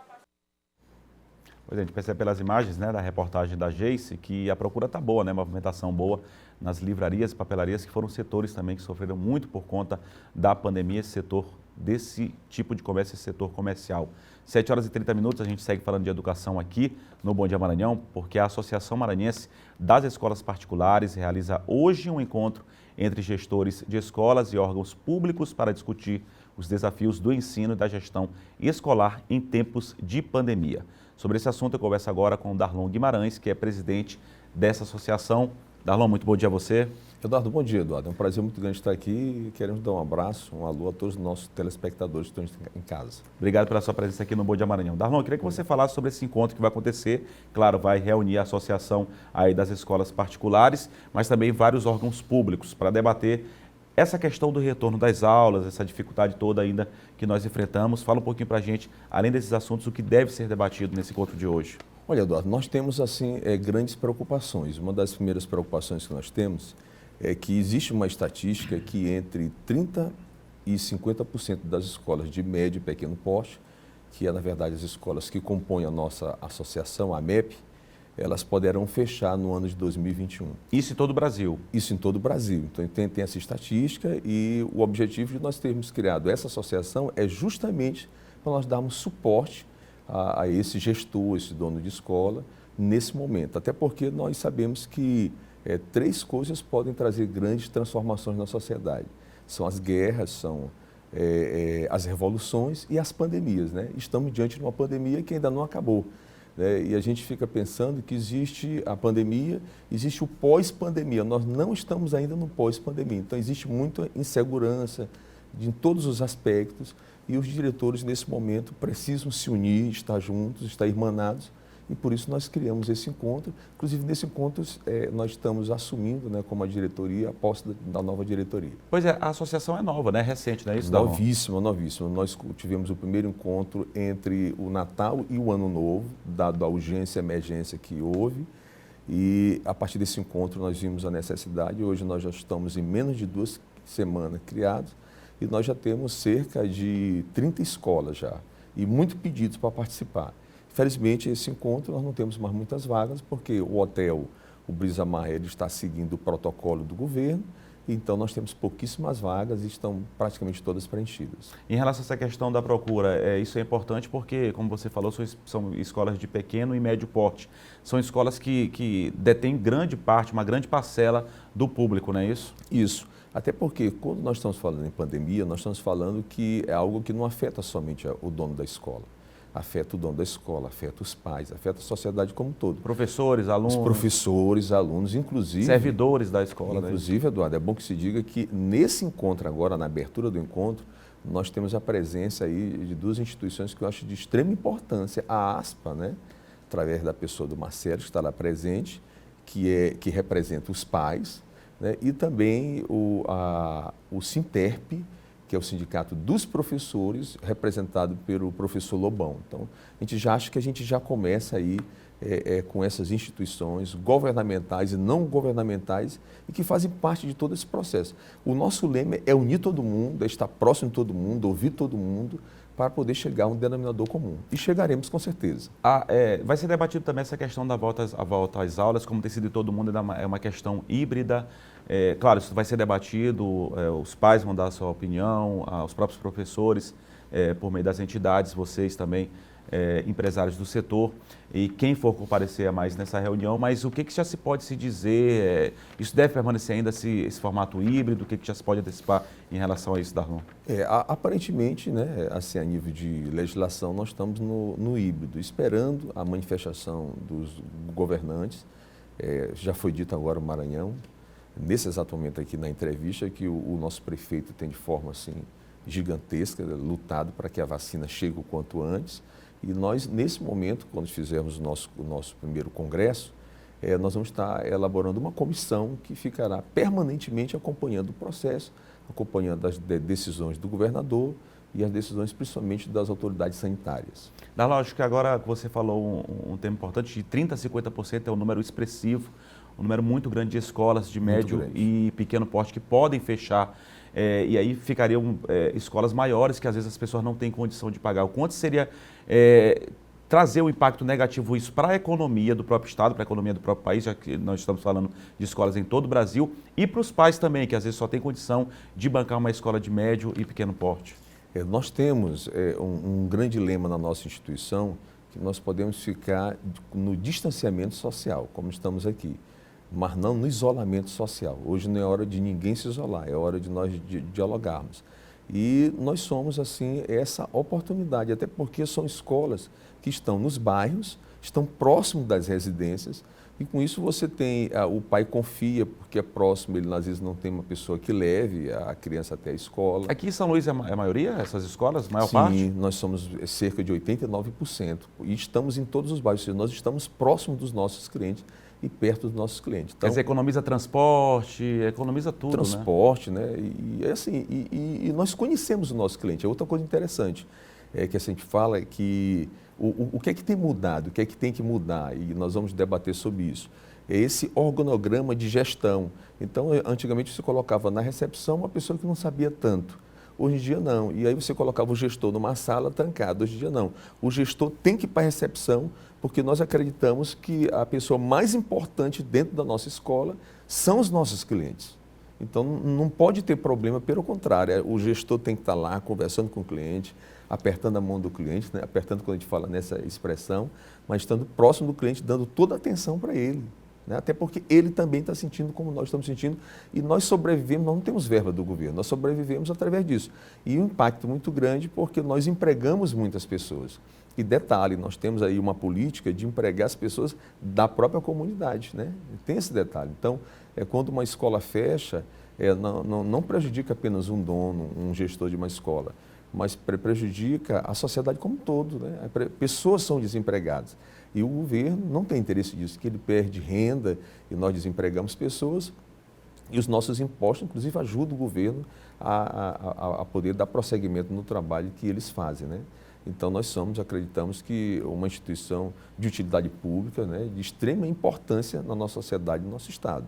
Pois a gente percebe pelas imagens, né, da reportagem da Geice que a procura está boa, né, movimentação boa nas livrarias e papelarias, que foram setores também que sofreram muito por conta da pandemia, esse setor desse tipo de comércio, esse setor comercial. 7 horas e 30 minutos, a gente segue falando de educação aqui no Bom Dia Maranhão, porque a Associação Maranhense das Escolas Particulares realiza hoje um encontro entre gestores de escolas e órgãos públicos para discutir os desafios do ensino e da gestão escolar em tempos de pandemia. Sobre esse assunto eu converso agora com o Darlon Guimarães, que é presidente dessa associação. Darlon, muito bom dia a você. Eduardo, bom dia, Eduardo. É um prazer muito grande estar aqui e queremos dar um abraço, um alô a todos os nossos telespectadores que estão em casa. Obrigado pela sua presença aqui no Bom Dia Maranhão. Darlon, eu queria que você falasse sobre esse encontro que vai acontecer. Claro, vai reunir a associação aí das escolas particulares, mas também vários órgãos públicos para debater essa questão do retorno das aulas, essa dificuldade toda ainda que nós enfrentamos. Fala um pouquinho para a gente, além desses assuntos, o que deve ser debatido nesse encontro de hoje. Olha, Eduardo, nós temos assim grandes preocupações. Uma das primeiras preocupações que nós temos é que existe uma estatística que entre 30% e 50% das escolas de médio e pequeno porte, que é na verdade as escolas que compõem a nossa associação, a MEP, elas poderão fechar no ano de 2021. Isso em todo o Brasil? Isso em todo o Brasil. Então tem essa estatística e o objetivo de nós termos criado essa associação é justamente para nós darmos suporte a esse gestor, esse dono de escola, nesse momento. Até porque nós sabemos que 3 coisas podem trazer grandes transformações na sociedade. São as guerras, são as revoluções e as pandemias, né? Estamos diante de uma pandemia que ainda não acabou, né? E a gente fica pensando que existe a pandemia, existe o pós-pandemia. Nós não estamos ainda no pós-pandemia. Então, existe muita insegurança em todos os aspectos e os diretores, nesse momento, precisam se unir, estar juntos, estar irmanados. E por isso nós criamos esse encontro. Inclusive, nesse encontro, nós estamos assumindo, né, como a diretoria, a posse da nova diretoria. Pois é, a associação é nova, né? Recente, não é isso? Novíssima, novíssima. Nós tivemos o primeiro encontro entre o Natal e o Ano Novo, dado a urgência e emergência que houve. E a partir desse encontro nós vimos a necessidade. Hoje nós já estamos em menos de 2 semanas criados e nós já temos cerca de 30 escolas já e muitos pedidos para participar. Infelizmente, esse encontro nós não temos mais muitas vagas, porque o hotel, o Brisa Mar, ele está seguindo o protocolo do governo Então, nós temos pouquíssimas vagas e estão praticamente todas preenchidas. Em relação a essa questão da procura, isso é importante porque, como você falou, são escolas de pequeno e médio porte. São escolas que detêm grande parte, uma grande parcela do público, não é isso? Isso. Até porque, quando nós estamos falando em pandemia, nós estamos falando que é algo que não afeta somente o dono da escola. Afeta o dono da escola, afeta os pais, afeta a sociedade como um todo. Professores, alunos. Os professores, alunos, inclusive... servidores da escola. Inclusive, Eduardo, é bom que se diga que nesse encontro agora, na abertura do encontro, nós temos a presença aí de duas instituições que eu acho de extrema importância. A ASPA, né, através da pessoa do Marcelo, que está lá presente, que representa os pais, né, e também o Sinterp, que é o Sindicato dos Professores, representado pelo professor Lobão. Então, a gente já acha que a gente já começa aí com essas instituições governamentais e não governamentais e que fazem parte de todo esse processo. O nosso lema é unir todo mundo, é estar próximo de todo mundo, ouvir todo mundo, para poder chegar a um denominador comum. E chegaremos com certeza. Vai ser debatido também essa questão da volta às aulas, como tem sido de todo mundo, é uma questão híbrida. Claro, isso vai ser debatido, os pais vão dar a sua opinião, os próprios professores, por meio das entidades, vocês também, empresários do setor, e quem for comparecer a mais nessa reunião, mas o que já se pode se dizer, isso deve permanecer ainda esse formato híbrido, o que já se pode antecipar em relação a isso, Darlon? Aparentemente, né, assim, a nível de legislação, nós estamos no híbrido, esperando a manifestação dos governantes. Já foi dito agora o Maranhão, nesse exato momento aqui na entrevista, que o nosso prefeito tem de forma assim, gigantesca, lutado para que a vacina chegue o quanto antes. E nós, nesse momento, quando fizermos o nosso primeiro congresso, nós vamos estar elaborando uma comissão que ficará permanentemente acompanhando o processo, acompanhando as decisões do governador e as decisões principalmente das autoridades sanitárias. Darlon, acho que agora você falou um tema importante, de 30% a 50% é um número expressivo, um número muito grande de escolas de médio e pequeno porte que podem fechar. E aí ficariam escolas maiores que às vezes as pessoas não têm condição de pagar. O quanto seria trazer um impacto negativo isso para a economia do próprio Estado, para a economia do próprio país, já que nós estamos falando de escolas em todo o Brasil, e para os pais também, que às vezes só têm condição de bancar uma escola de médio e pequeno porte? Nós temos um grande lema na nossa instituição, que nós podemos ficar no distanciamento social, como estamos aqui, mas não no isolamento social. Hoje não é hora de ninguém se isolar, é hora de nós dialogarmos. E nós somos, assim, essa oportunidade, até porque são escolas que estão nos bairros, estão próximos das residências, e com isso você tem, o pai confia, porque é próximo, ele às vezes não tem uma pessoa que leve a criança até a escola. Aqui em São Luís é a maioria, essas escolas, a maior Sim, parte? Sim, nós somos cerca de 89%, e estamos em todos os bairros, ou seja, nós estamos próximos dos nossos clientes e perto dos nossos clientes. Então, quer dizer, economiza transporte, economiza tudo, transporte, né? E nós conhecemos o nosso cliente. Outra coisa interessante que a gente fala é que o que é que tem mudado, o que é que tem que mudar, e nós vamos debater sobre isso. É esse organograma de gestão. Então, antigamente você colocava na recepção uma pessoa que não sabia tanto. Hoje em dia não. E aí você colocava o gestor numa sala trancada. Hoje em dia não. O gestor tem que ir para a recepção, porque nós acreditamos que a pessoa mais importante dentro da nossa escola são os nossos clientes. Então não pode ter problema, pelo contrário, o gestor tem que estar lá conversando com o cliente, apertando a mão do cliente, né? Apertando quando a gente fala nessa expressão, mas estando próximo do cliente, dando toda a atenção para ele. Né? Até porque ele também está sentindo como nós estamos sentindo, e nós sobrevivemos, nós não temos verba do governo, nós sobrevivemos através disso. E um impacto muito grande porque nós empregamos muitas pessoas. E detalhe, nós temos aí uma política de empregar as pessoas da própria comunidade, né? Tem esse detalhe. Então, quando uma escola fecha, não prejudica apenas um dono, um gestor de uma escola, mas prejudica a sociedade como um todo, né? Pessoas são desempregadas. E o governo não tem interesse disso, que ele perde renda e nós desempregamos pessoas, e os nossos impostos, inclusive, ajudam o governo a poder dar prosseguimento no trabalho que eles fazem, né? Então, nós acreditamos que uma instituição de utilidade pública, né, de extrema importância na nossa sociedade e no nosso Estado.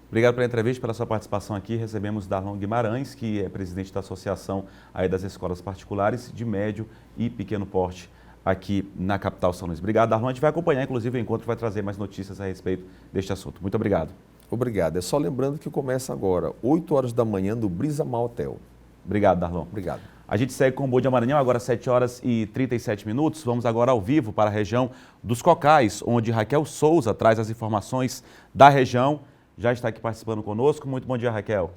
Obrigado pela entrevista, pela sua participação aqui. Recebemos Darlon Guimarães, que é presidente da Associação aí das Escolas Particulares de Médio e Pequeno Porte aqui na capital São Luís. Obrigado, Darlon. A gente vai acompanhar, inclusive, o encontro vai trazer mais notícias a respeito deste assunto. Muito obrigado. Obrigado. É só lembrando que começa agora, 8 horas da manhã, no Brisamar Hotel. Obrigado, Darlon. Obrigado. A gente segue com o Bom Dia Maranhão, agora 7 horas e 37 minutos. Vamos agora ao vivo para a região dos Cocais, onde Raquel Souza traz as informações da região. Já está aqui participando conosco. Muito bom dia, Raquel.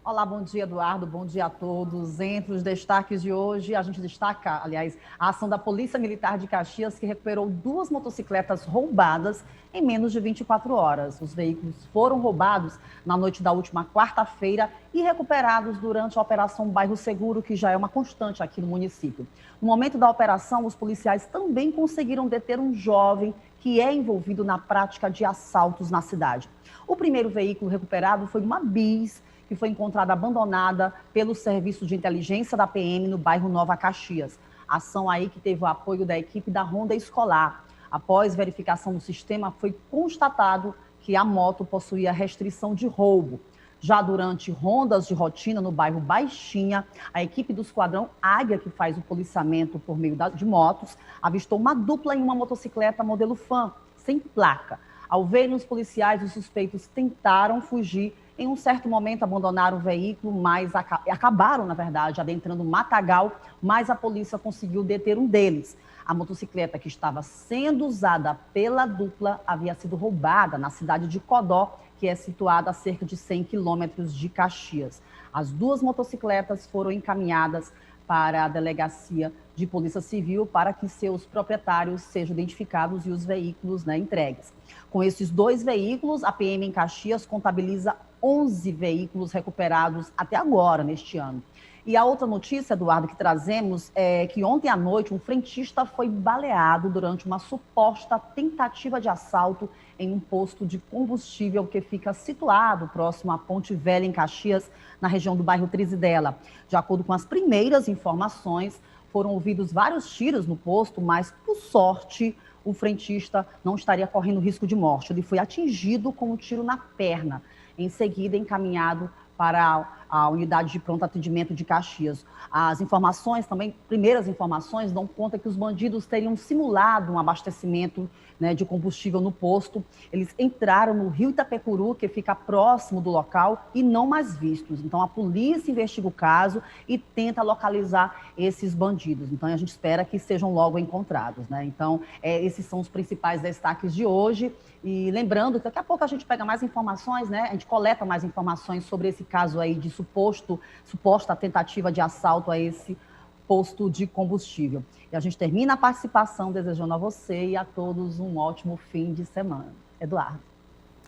Olá, bom dia, Eduardo, bom dia a todos. Entre os destaques de hoje, a gente destaca, aliás, a ação da Polícia Militar de Caxias, que recuperou 2 motocicletas roubadas em menos de 24 horas. Os veículos foram roubados na noite da última quarta-feira e recuperados durante a Operação Bairro Seguro, que já é uma constante aqui no município. No momento da operação, os policiais também conseguiram deter um jovem que é envolvido na prática de assaltos na cidade. O primeiro veículo recuperado foi uma bis, que foi encontrada abandonada pelo Serviço de Inteligência da PM no bairro Nova Caxias. Ação aí que teve o apoio da equipe da Ronda Escolar. Após verificação do sistema, foi constatado que a moto possuía restrição de roubo. Já durante rondas de rotina no bairro Baixinha, a equipe do Esquadrão Águia, que faz o policiamento por meio de motos, avistou uma dupla em uma motocicleta modelo Fan, sem placa. Ao verem os policiais, os suspeitos tentaram fugir. Em um certo momento, abandonaram o veículo, mas acabaram, na verdade, adentrando o matagal, mas a polícia conseguiu deter um deles. A motocicleta que estava sendo usada pela dupla havia sido roubada na cidade de Codó, que é situada a cerca de 100 quilômetros de Caxias. As 2 motocicletas foram encaminhadas para a Delegacia de Polícia Civil para que seus proprietários sejam identificados e os veículos entregues. Com esses 2 veículos, a PM em Caxias contabiliza 11 veículos recuperados até agora, neste ano. E a outra notícia, Eduardo, que trazemos é que ontem à noite um frentista foi baleado durante uma suposta tentativa de assalto em um posto de combustível que fica situado próximo à Ponte Velha, em Caxias, na região do bairro Trizidela. De acordo com as primeiras informações, foram ouvidos vários tiros no posto, mas, por sorte, o frentista não estaria correndo risco de morte. Ele foi atingido com um tiro na perna. Em seguida, encaminhado para a unidade de pronto atendimento de Caxias. As informações também, primeiras informações, dão conta que os bandidos teriam simulado um abastecimento de combustível no posto. Eles entraram no rio Itapecuru, que fica próximo do local, e não mais vistos. Então, a polícia investiga o caso e tenta localizar esses bandidos. Então, a gente espera que sejam logo encontrados. Então, esses são os principais destaques de hoje. E lembrando que daqui a pouco a gente pega mais informações, a gente coleta mais informações sobre esse caso aí de suposta tentativa de assalto a esse posto de combustível. E a gente termina a participação desejando a você e a todos um ótimo fim de semana. Eduardo.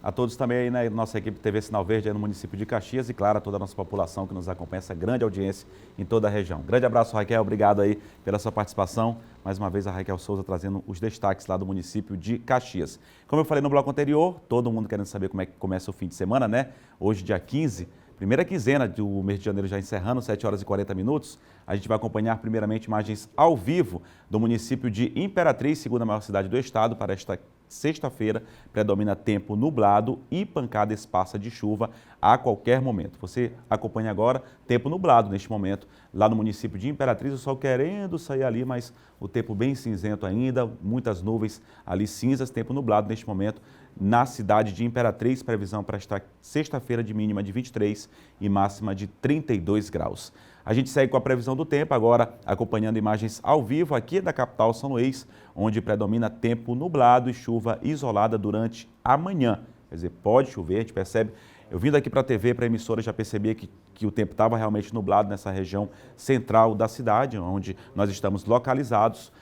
A todos também aí na nossa equipe TV Sinal Verde aí no município de Caxias e, claro, a toda a nossa população que nos acompanha, essa grande audiência em toda a região. Grande abraço, Raquel, obrigado aí pela sua participação. Mais uma vez a Raquel Souza trazendo os destaques lá do município de Caxias. Como eu falei no bloco anterior, todo mundo querendo saber como é que começa o fim de semana, Hoje, dia 15, primeira quinzena do mês de janeiro já encerrando, 7 horas e 40 minutos. A gente vai acompanhar primeiramente imagens ao vivo do município de Imperatriz, segunda maior cidade do estado, para esta sexta-feira. Predomina tempo nublado e pancada esparsa de chuva a qualquer momento. Você acompanha agora tempo nublado neste momento, lá no município de Imperatriz, o sol querendo sair ali, mas o tempo bem cinzento ainda, muitas nuvens ali cinzas, tempo nublado neste momento na cidade de Imperatriz. Previsão para esta sexta-feira de mínima de 23 e máxima de 32 graus. A gente segue com a previsão do tempo, agora acompanhando imagens ao vivo aqui da capital São Luís, onde predomina tempo nublado e chuva isolada durante a manhã. Quer dizer, pode chover, a gente percebe. Eu vindo aqui para a TV, para a emissora, já percebi que o tempo estava realmente nublado nessa região central da cidade, onde nós estamos localizados.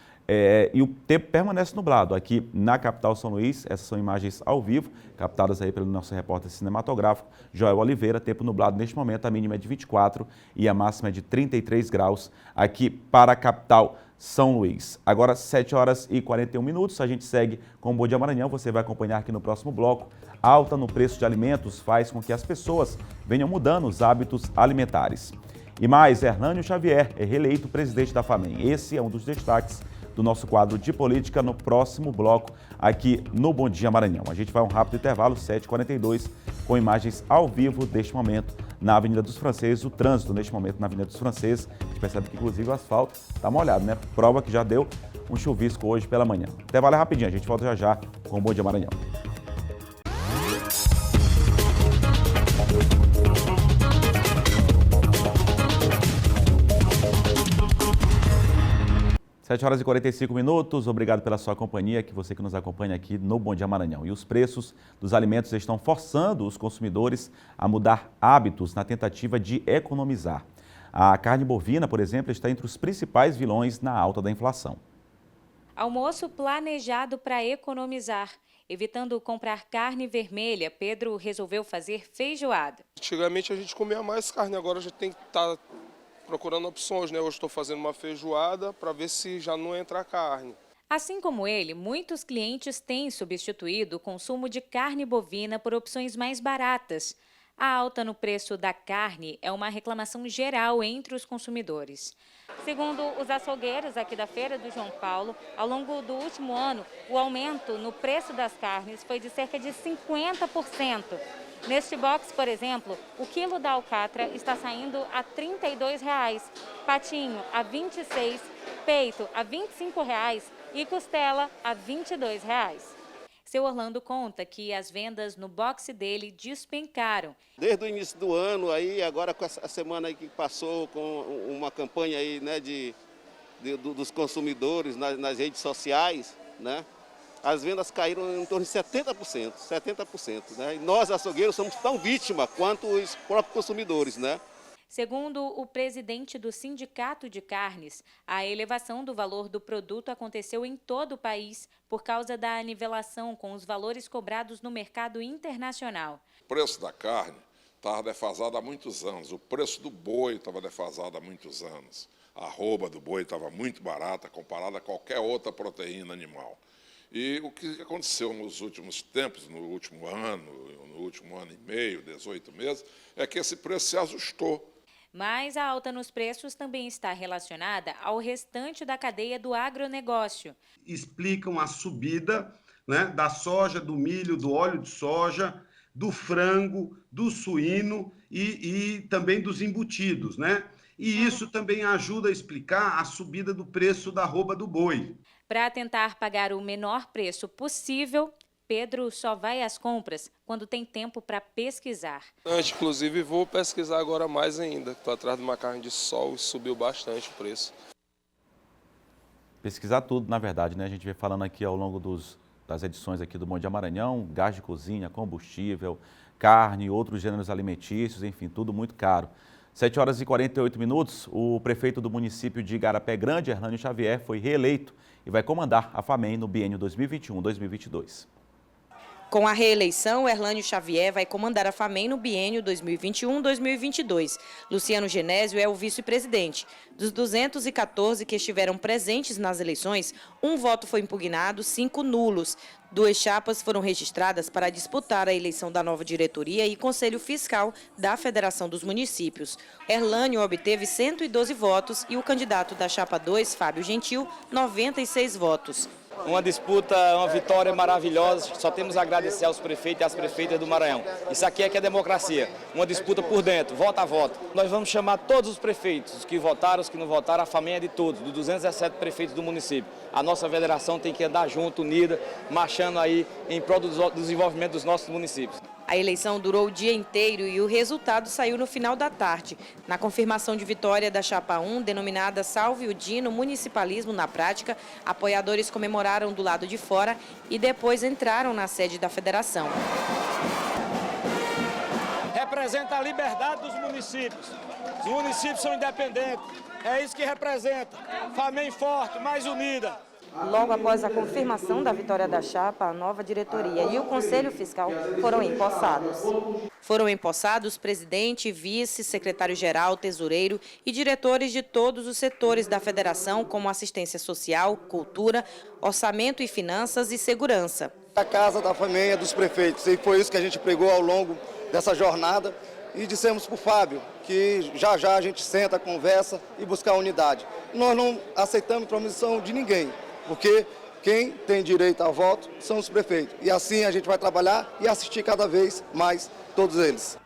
E o tempo permanece nublado aqui na capital São Luís. Essas são imagens ao vivo, captadas aí pelo nosso repórter cinematográfico, Joel Oliveira. Tempo nublado neste momento, a mínima é de 24 e a máxima é de 33 graus aqui para a capital São Luís. Agora, 7 horas e 41 minutos, a gente segue com o Bom Dia Maranhão. Você vai acompanhar aqui no próximo bloco. Alta no preço de alimentos faz com que as pessoas venham mudando os hábitos alimentares. E mais, Hernânio Xavier é reeleito presidente da FAMEM. Esse é um dos destaques do nosso quadro de política no próximo bloco aqui no Bom Dia Maranhão. A gente vai a um rápido intervalo, 7h42, com imagens ao vivo deste momento na Avenida dos Franceses. O trânsito neste momento na Avenida dos Franceses, a gente percebe que inclusive o asfalto está molhado, Prova que já deu um chuvisco hoje pela manhã. Intervalo é rapidinho, a gente volta já com o Bom Dia Maranhão. 7 horas e 45 minutos, obrigado pela sua companhia, que você que nos acompanha aqui no Bom Dia Maranhão. E os preços dos alimentos estão forçando os consumidores a mudar hábitos na tentativa de economizar. A carne bovina, por exemplo, está entre os principais vilões na alta da inflação. Almoço planejado para economizar. Evitando comprar carne vermelha, Pedro resolveu fazer feijoada. Antigamente a gente comia mais carne, agora a gente tem que estar procurando opções, né? Hoje estou fazendo uma feijoada para ver se já não entra carne. Assim como ele, muitos clientes têm substituído o consumo de carne bovina por opções mais baratas. A alta no preço da carne é uma reclamação geral entre os consumidores. Segundo os açougueiros aqui da Feira do João Paulo, ao longo do último ano, o aumento no preço das carnes foi de cerca de 50%. Neste box, por exemplo, o quilo da alcatra está saindo a R$ 32,00, patinho a R$ 26,00, peito a R$ 25,00 e costela a R$ 22,00. Seu Orlando conta que as vendas no box dele despencaram. Desde o início do ano, aí, agora com essa semana aí que passou com uma campanha aí, né, dos consumidores nas redes sociais, né? As vendas caíram em torno de 70%, né? E nós, açougueiros, somos tão vítimas quanto os próprios consumidores, né? Segundo o presidente do Sindicato de Carnes, a elevação do valor do produto aconteceu em todo o país por causa da nivelação com os valores cobrados no mercado internacional. O preço da carne estava defasado há muitos anos, o preço do boi estava defasado há muitos anos, a arroba do boi estava muito barata comparada a qualquer outra proteína animal. E o que aconteceu nos últimos tempos, no último ano e meio, 18 meses, é que esse preço se ajustou. Mas a alta nos preços também está relacionada ao restante da cadeia do agronegócio. Explicam a subida, né, da soja, do milho, do óleo de soja, do frango, do suíno e também dos embutidos, né? E isso também ajuda a explicar a subida do preço da arroba do boi. Para tentar pagar o menor preço possível, Pedro só vai às compras quando tem tempo para pesquisar. Inclusive, vou pesquisar agora mais ainda. Estou atrás de uma carne de sol e subiu bastante o preço. Pesquisar tudo, na verdade, né? A gente vem falando aqui ao longo das edições aqui do Bom Dia Maranhão, gás de cozinha, combustível, carne, outros gêneros alimentícios, enfim, tudo muito caro. 7 horas e 48 minutos, o prefeito do município de Igarapé Grande, Erlânio Xavier, foi reeleito e vai comandar a FAMEM no biênio 2021-2022. Com a reeleição, Erlânio Xavier vai comandar a FAMEM no biênio 2021-2022. Luciano Genésio é o vice-presidente. Dos 214 que estiveram presentes nas eleições, 1 voto foi impugnado, 5 nulos. 2 chapas foram registradas para disputar a eleição da nova diretoria e Conselho Fiscal da Federação dos Municípios. Erlânio obteve 112 votos e o candidato da chapa 2, Fábio Gentil, 96 votos. Uma disputa, uma vitória maravilhosa, só temos a agradecer aos prefeitos e às prefeitas do Maranhão. Isso aqui é que é democracia, uma disputa por dentro, voto a voto. Nós vamos chamar todos os prefeitos, os que votaram, os que não votaram, a FAMEM é de todos, dos 217 prefeitos do município. A nossa federação tem que andar junto, unida, marchando aí em prol do desenvolvimento dos nossos municípios. A eleição durou o dia inteiro e o resultado saiu no final da tarde. Na confirmação de vitória da chapa 1, denominada Salve o Dino Municipalismo na Prática, apoiadores comemoraram do lado de fora e depois entraram na sede da federação. Representa a liberdade dos municípios. Os municípios são independentes. É isso que representa. FAMEM forte, mais unida. Logo após a confirmação da vitória da chapa, a nova diretoria e o Conselho Fiscal foram empossados. Foram empossados presidente, vice, secretário-geral, tesoureiro e diretores de todos os setores da federação, como assistência social, cultura, orçamento e finanças e segurança. A casa da FAMEM é dos prefeitos e foi isso que a gente pregou ao longo dessa jornada e dissemos para o Fábio que já a gente senta, conversa e buscar unidade. Nós não aceitamos promoção de ninguém. Porque quem tem direito a voto são os prefeitos. E assim a gente vai trabalhar e assistir cada vez mais todos eles.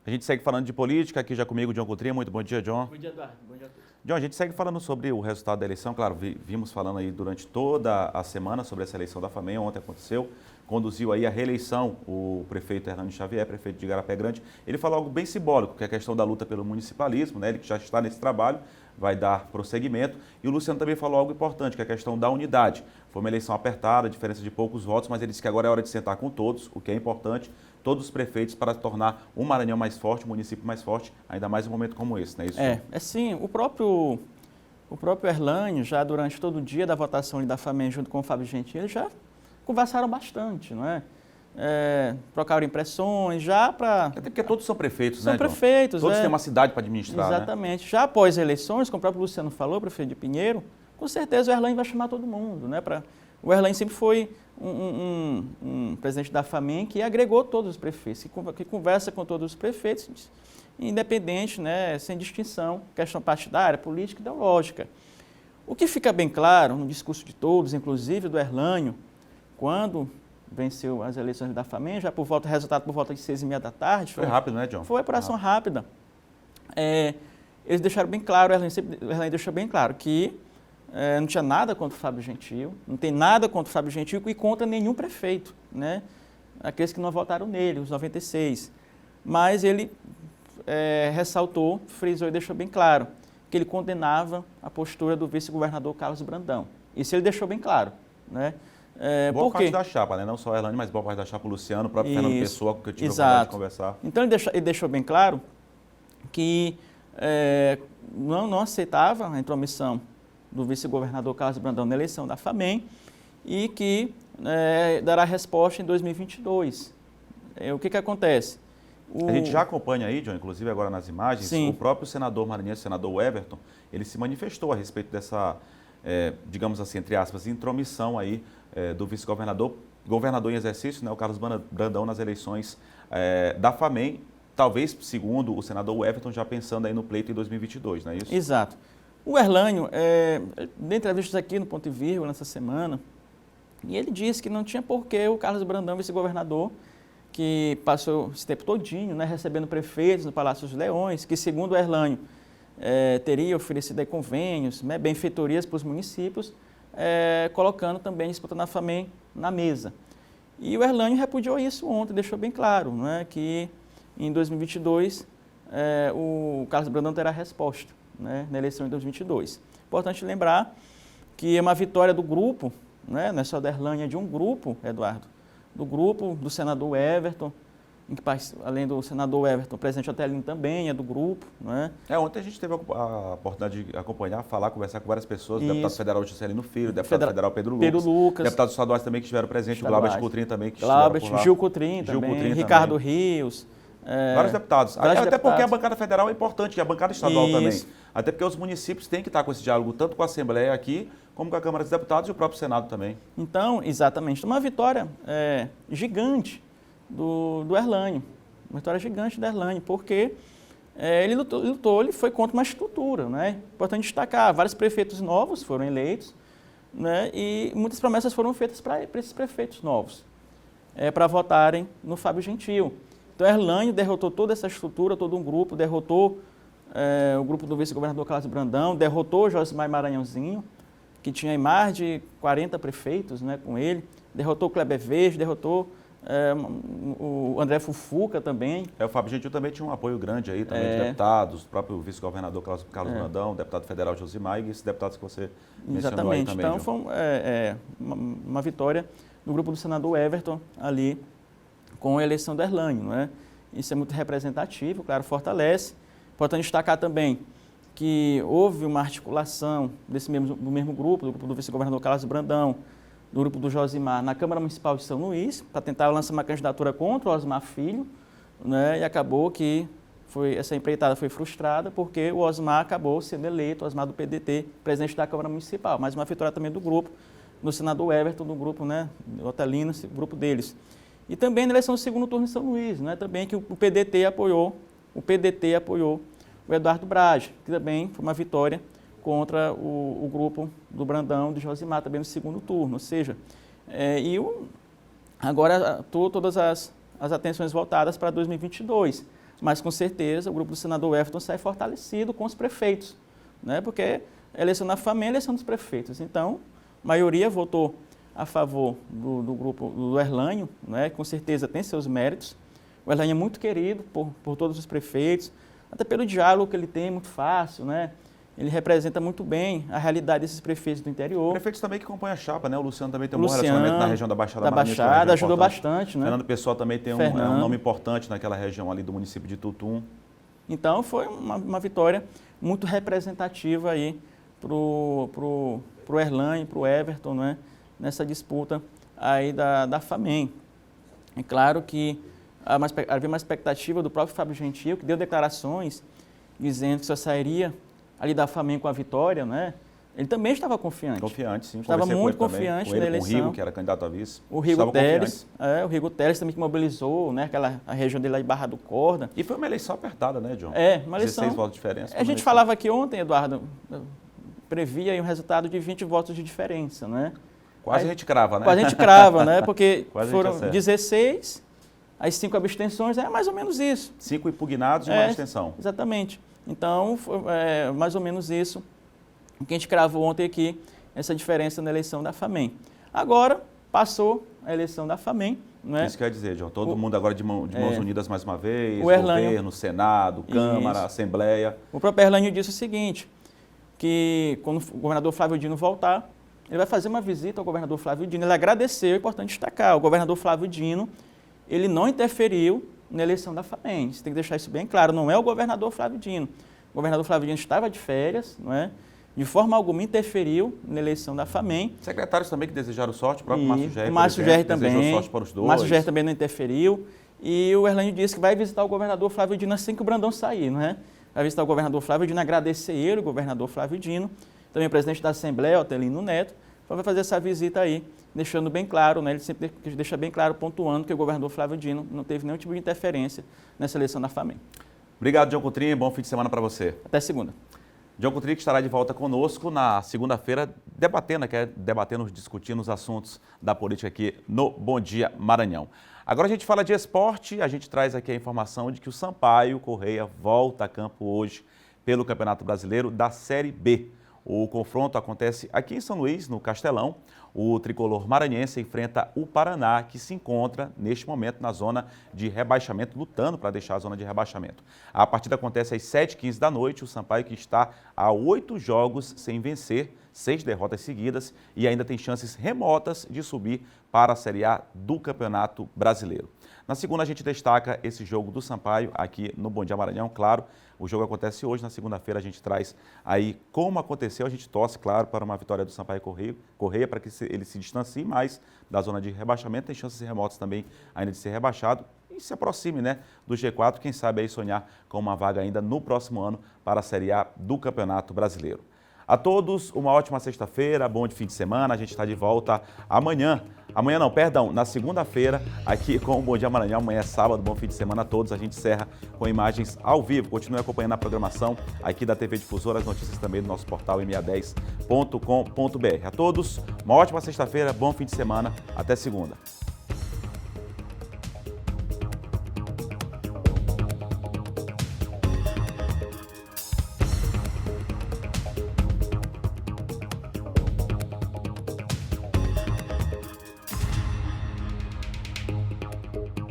A gente segue falando de política, aqui já comigo, John Coutrinho. Muito bom dia, John. Bom dia, Eduardo. Bom dia a todos. John, a gente segue falando sobre o resultado da eleição. Claro, vimos falando aí durante toda a semana sobre essa eleição da FAMEM. Ontem aconteceu, conduziu aí a reeleição o prefeito Hernânio Xavier, prefeito de Igarapé Grande. Ele falou algo bem simbólico, que é a questão da luta pelo municipalismo, né? Ele que já está nesse trabalho, vai dar prosseguimento. E o Luciano também falou algo importante, que é a questão da unidade. Foi uma eleição apertada, diferença de poucos votos, mas ele disse que agora é hora de sentar com todos, o que é importante, todos os prefeitos, para tornar o Maranhão mais forte, o município mais forte, ainda mais em um momento como esse, não é isso? Sim, o próprio Erlânio, já durante todo o dia da votação da FAMEM, junto com o Fábio Gentil, eles já conversaram bastante, não é? Trocaram impressões, já para... Até porque todos são prefeitos, né, São prefeitos, todos têm uma cidade para administrar, Exatamente. Né? Já após eleições, como o próprio Luciano falou, prefeito de Pinheiro, com certeza o Erlânio vai chamar todo mundo, né? O Erlânio sempre foi um presidente da FAMEM que agregou todos os prefeitos, que conversa com todos os prefeitos, independente, né, sem distinção, questão partidária, política e ideológica. O que fica bem claro no discurso de todos, inclusive do Erlânio, quando venceu as eleições da FAMEM, já resultado por volta de 6h30 da tarde. Foi rápido, né, John? Foi operação rápida. Eles deixaram bem claro, o Erlânio deixou bem claro que não tinha nada contra o Fábio Gentil, não tem nada contra o Fábio Gentil e contra nenhum prefeito, né? Aqueles que não votaram nele, os 96. Mas ele ressaltou, frisou e deixou bem claro que ele condenava a postura do vice-governador Carlos Brandão. Isso ele deixou bem claro, né? Boa parte da chapa, né? Não só o Erlânio, mas boa parte da chapa, o Luciano, o próprio Fernando Pessoa, com que eu tive a oportunidade de conversar. Então ele deixou bem claro que não aceitava a intromissão do vice-governador Carlos Brandão na eleição da FAMEM e que dará resposta em 2022. O que acontece? A gente já acompanha aí, John, inclusive agora nas imagens, Sim. O próprio senador maranhense, o senador Everton, ele se manifestou a respeito dessa, digamos assim, entre aspas, intromissão aí do vice-governador, governador em exercício, né, o Carlos Brandão nas eleições da FAMEM, talvez, segundo o senador Everton, já pensando aí no pleito em 2022, não é isso? Exato. O Erlânio, deu entrevistas aqui no Ponto e Vírgula nessa semana, e ele disse que não tinha porquê o Carlos Brandão, vice-governador, que passou esse tempo todinho, né, recebendo prefeitos no Palácio dos Leões, que segundo o Erlânio teria oferecido aí convênios, né, benfeitorias para os municípios, colocando também, disputando a FAMEM na mesa. E o Erlânio repudiou isso ontem, deixou bem claro, né, que em 2022 o Carlos Brandão terá resposta, né, na eleição de 2022. Importante lembrar que é uma vitória do grupo, né, não é só da Erlânio, é de um grupo, Eduardo, do grupo do senador Everton, em que, além do senador Everton, o presidente Otelino também é do grupo. Né? Ontem a gente teve a oportunidade de acompanhar, falar, conversar com várias pessoas, o deputado federal Juscelino Filho, deputado federal Pedro Lucas, deputados estaduais também que estiveram presentes, o Glauber Coutrinho também que estiveram por lá. Gil Coutrinho também, Ricardo Rios. Vários deputados. Até porque a bancada federal é importante, e a bancada estadual também. Até porque os municípios têm que estar com esse diálogo, tanto com a Assembleia aqui, como com a Câmara dos Deputados e o próprio Senado também. Então, exatamente. Uma vitória gigante do Erlânio. Uma vitória gigante do Erlânio, porque ele lutou, ele foi contra uma estrutura. Né? Importante destacar, vários prefeitos novos foram eleitos, né? E muitas promessas foram feitas para esses prefeitos novos, para votarem no Fábio Gentil. Então, Erlânio derrotou toda essa estrutura, todo um grupo, derrotou o grupo do vice-governador Carlos Brandão, derrotou Josimar Maranhãozinho, que tinha mais de 40 prefeitos, né, com ele, derrotou o Kleber Verde, derrotou o André Fufuca também. O Fábio Gentil também tinha um apoio grande aí, também de deputados, o próprio vice-governador Carlos Brandão, deputado federal Josimar e esses deputados que você mencionou aí também. Então, foi uma vitória do grupo do senador Everton ali, com a eleição do Erlânio, não é? Isso é muito representativo, claro, fortalece. Importante destacar também que houve uma articulação do mesmo grupo, do grupo do vice-governador Carlos Brandão, do grupo do Josimar, na Câmara Municipal de São Luís, para tentar lançar uma candidatura contra o Osmar Filho, né? E acabou que essa empreitada foi frustrada, porque o Osmar acabou sendo eleito, o Osmar do PDT, presidente da Câmara Municipal. Mais uma vitória também do grupo, do senador Everton, do grupo, né, Otelino, esse grupo deles. E também na eleição do segundo turno em São Luís, né, também que o PDT apoiou o Eduardo Brage, que também foi uma vitória contra o grupo do Brandão, de Josimar, também no segundo turno. Ou seja, agora todas as atenções voltadas para 2022, mas com certeza o grupo do senador Everton sai fortalecido com os prefeitos, né? Porque a eleição da FAMEN é a eleição dos prefeitos. Então, a maioria votou a favor do grupo do Erlânio, né? Com certeza tem seus méritos. O Erlânio é muito querido por todos os prefeitos, até pelo diálogo que ele tem, muito fácil, né? Ele representa muito bem a realidade desses prefeitos do interior. Prefeitos também que compõem a chapa, né? O Luciano também tem um bom relacionamento na região da Baixada Maranhense. Da Baixada, ajudou bastante, né? Fernando Pessoa também tem um nome importante naquela região ali do município de Tutum. Então, foi uma vitória muito representativa aí pro Erlânio, pro Everton, né? Nessa disputa aí da FAMEN. É claro que havia uma expectativa do próprio Fábio Gentil, que deu declarações dizendo que só sairia ali da FAMEN com a vitória, né? Ele também estava confiante. Confiante, sim. Estava muito confiante na eleição. Com o Rigo, que era candidato a vice. O Rigo Teles, o Rigo Teles também que mobilizou, né? A região dele lá de Barra do Corda. E foi uma eleição apertada, né, John? Uma eleição. 16 votos de diferença. A gente falava aqui ontem, Eduardo, previa aí um resultado de 20 votos de diferença, né? Quase a gente crava, né? Quase a gente crava, né? Porque Quase foram 16, as 5 abstenções, é mais ou menos isso. 5 impugnados e uma abstenção. Exatamente. Então, foi mais ou menos isso que a gente cravou ontem aqui, essa diferença na eleição da FAMEN. Agora, passou a eleição da FAMEN. Né? Isso quer dizer, John, todo mundo agora de mãos unidas mais uma vez, o Erlânio, governo, Senado, Câmara, Assembleia. O próprio Erlânio disse o seguinte, que quando o governador Flávio Dino voltar, ele vai fazer uma visita ao governador Flávio Dino. Ele agradeceu, é importante destacar, o governador Flávio Dino, ele não interferiu na eleição da FAMEN. Você tem que deixar isso bem claro, não é o governador Flávio Dino. O governador Flávio Dino estava de férias, não é? De forma alguma interferiu na eleição da FAMEN. Secretários também que desejaram sorte, o próprio Márcio Gerri, o Márcio Gerri também, desejou sorte para os dois. O Márcio Gerri também não interferiu. E o Erlânio disse que vai visitar o governador Flávio Dino assim que o Brandão sair, não é? Vai visitar o governador Flávio Dino, agradecer ele, o governador Flávio Dino, também o presidente da Assembleia, Otelino Neto, então vai fazer essa visita aí, deixando bem claro, né? Ele sempre deixa bem claro, pontuando que o governador Flávio Dino não teve nenhum tipo de interferência nessa eleição da FAMEN. Obrigado, John Coutrinho, bom fim de semana para você. Até segunda. John Coutrinho estará de volta conosco na segunda-feira, debatendo, discutindo os assuntos da política aqui no Bom Dia Maranhão. Agora a gente fala de esporte, a gente traz aqui a informação de que o Sampaio Correia volta a campo hoje pelo Campeonato Brasileiro da Série B. O confronto acontece aqui em São Luís, no Castelão. O tricolor maranhense enfrenta o Paraná, que se encontra, neste momento, na zona de rebaixamento, lutando para deixar a zona de rebaixamento. A partida acontece às 7h15 da noite. O Sampaio, que está a 8 jogos sem vencer, 6 derrotas seguidas, e ainda tem chances remotas de subir para a Série A do Campeonato Brasileiro. Na segunda, a gente destaca esse jogo do Sampaio aqui no Bom Dia Maranhão. Claro, o jogo acontece hoje, na segunda-feira a gente traz aí como aconteceu. A gente torce, claro, para uma vitória do Sampaio Correia para que ele se distancie mais da zona de rebaixamento. Tem chances remotas também ainda de ser rebaixado e se aproxime, né, do G4. Quem sabe aí sonhar com uma vaga ainda no próximo ano para a Série A do Campeonato Brasileiro. A todos, uma ótima sexta-feira, bom de fim de semana. A gente está de volta na segunda-feira, aqui com o Bom Dia Maranhão. Amanhã é sábado, bom fim de semana a todos. A gente encerra com imagens ao vivo. Continue acompanhando a programação aqui da TV Difusora, as notícias também do nosso portal ma10.com.br. A todos, uma ótima sexta-feira, bom fim de semana. Até segunda.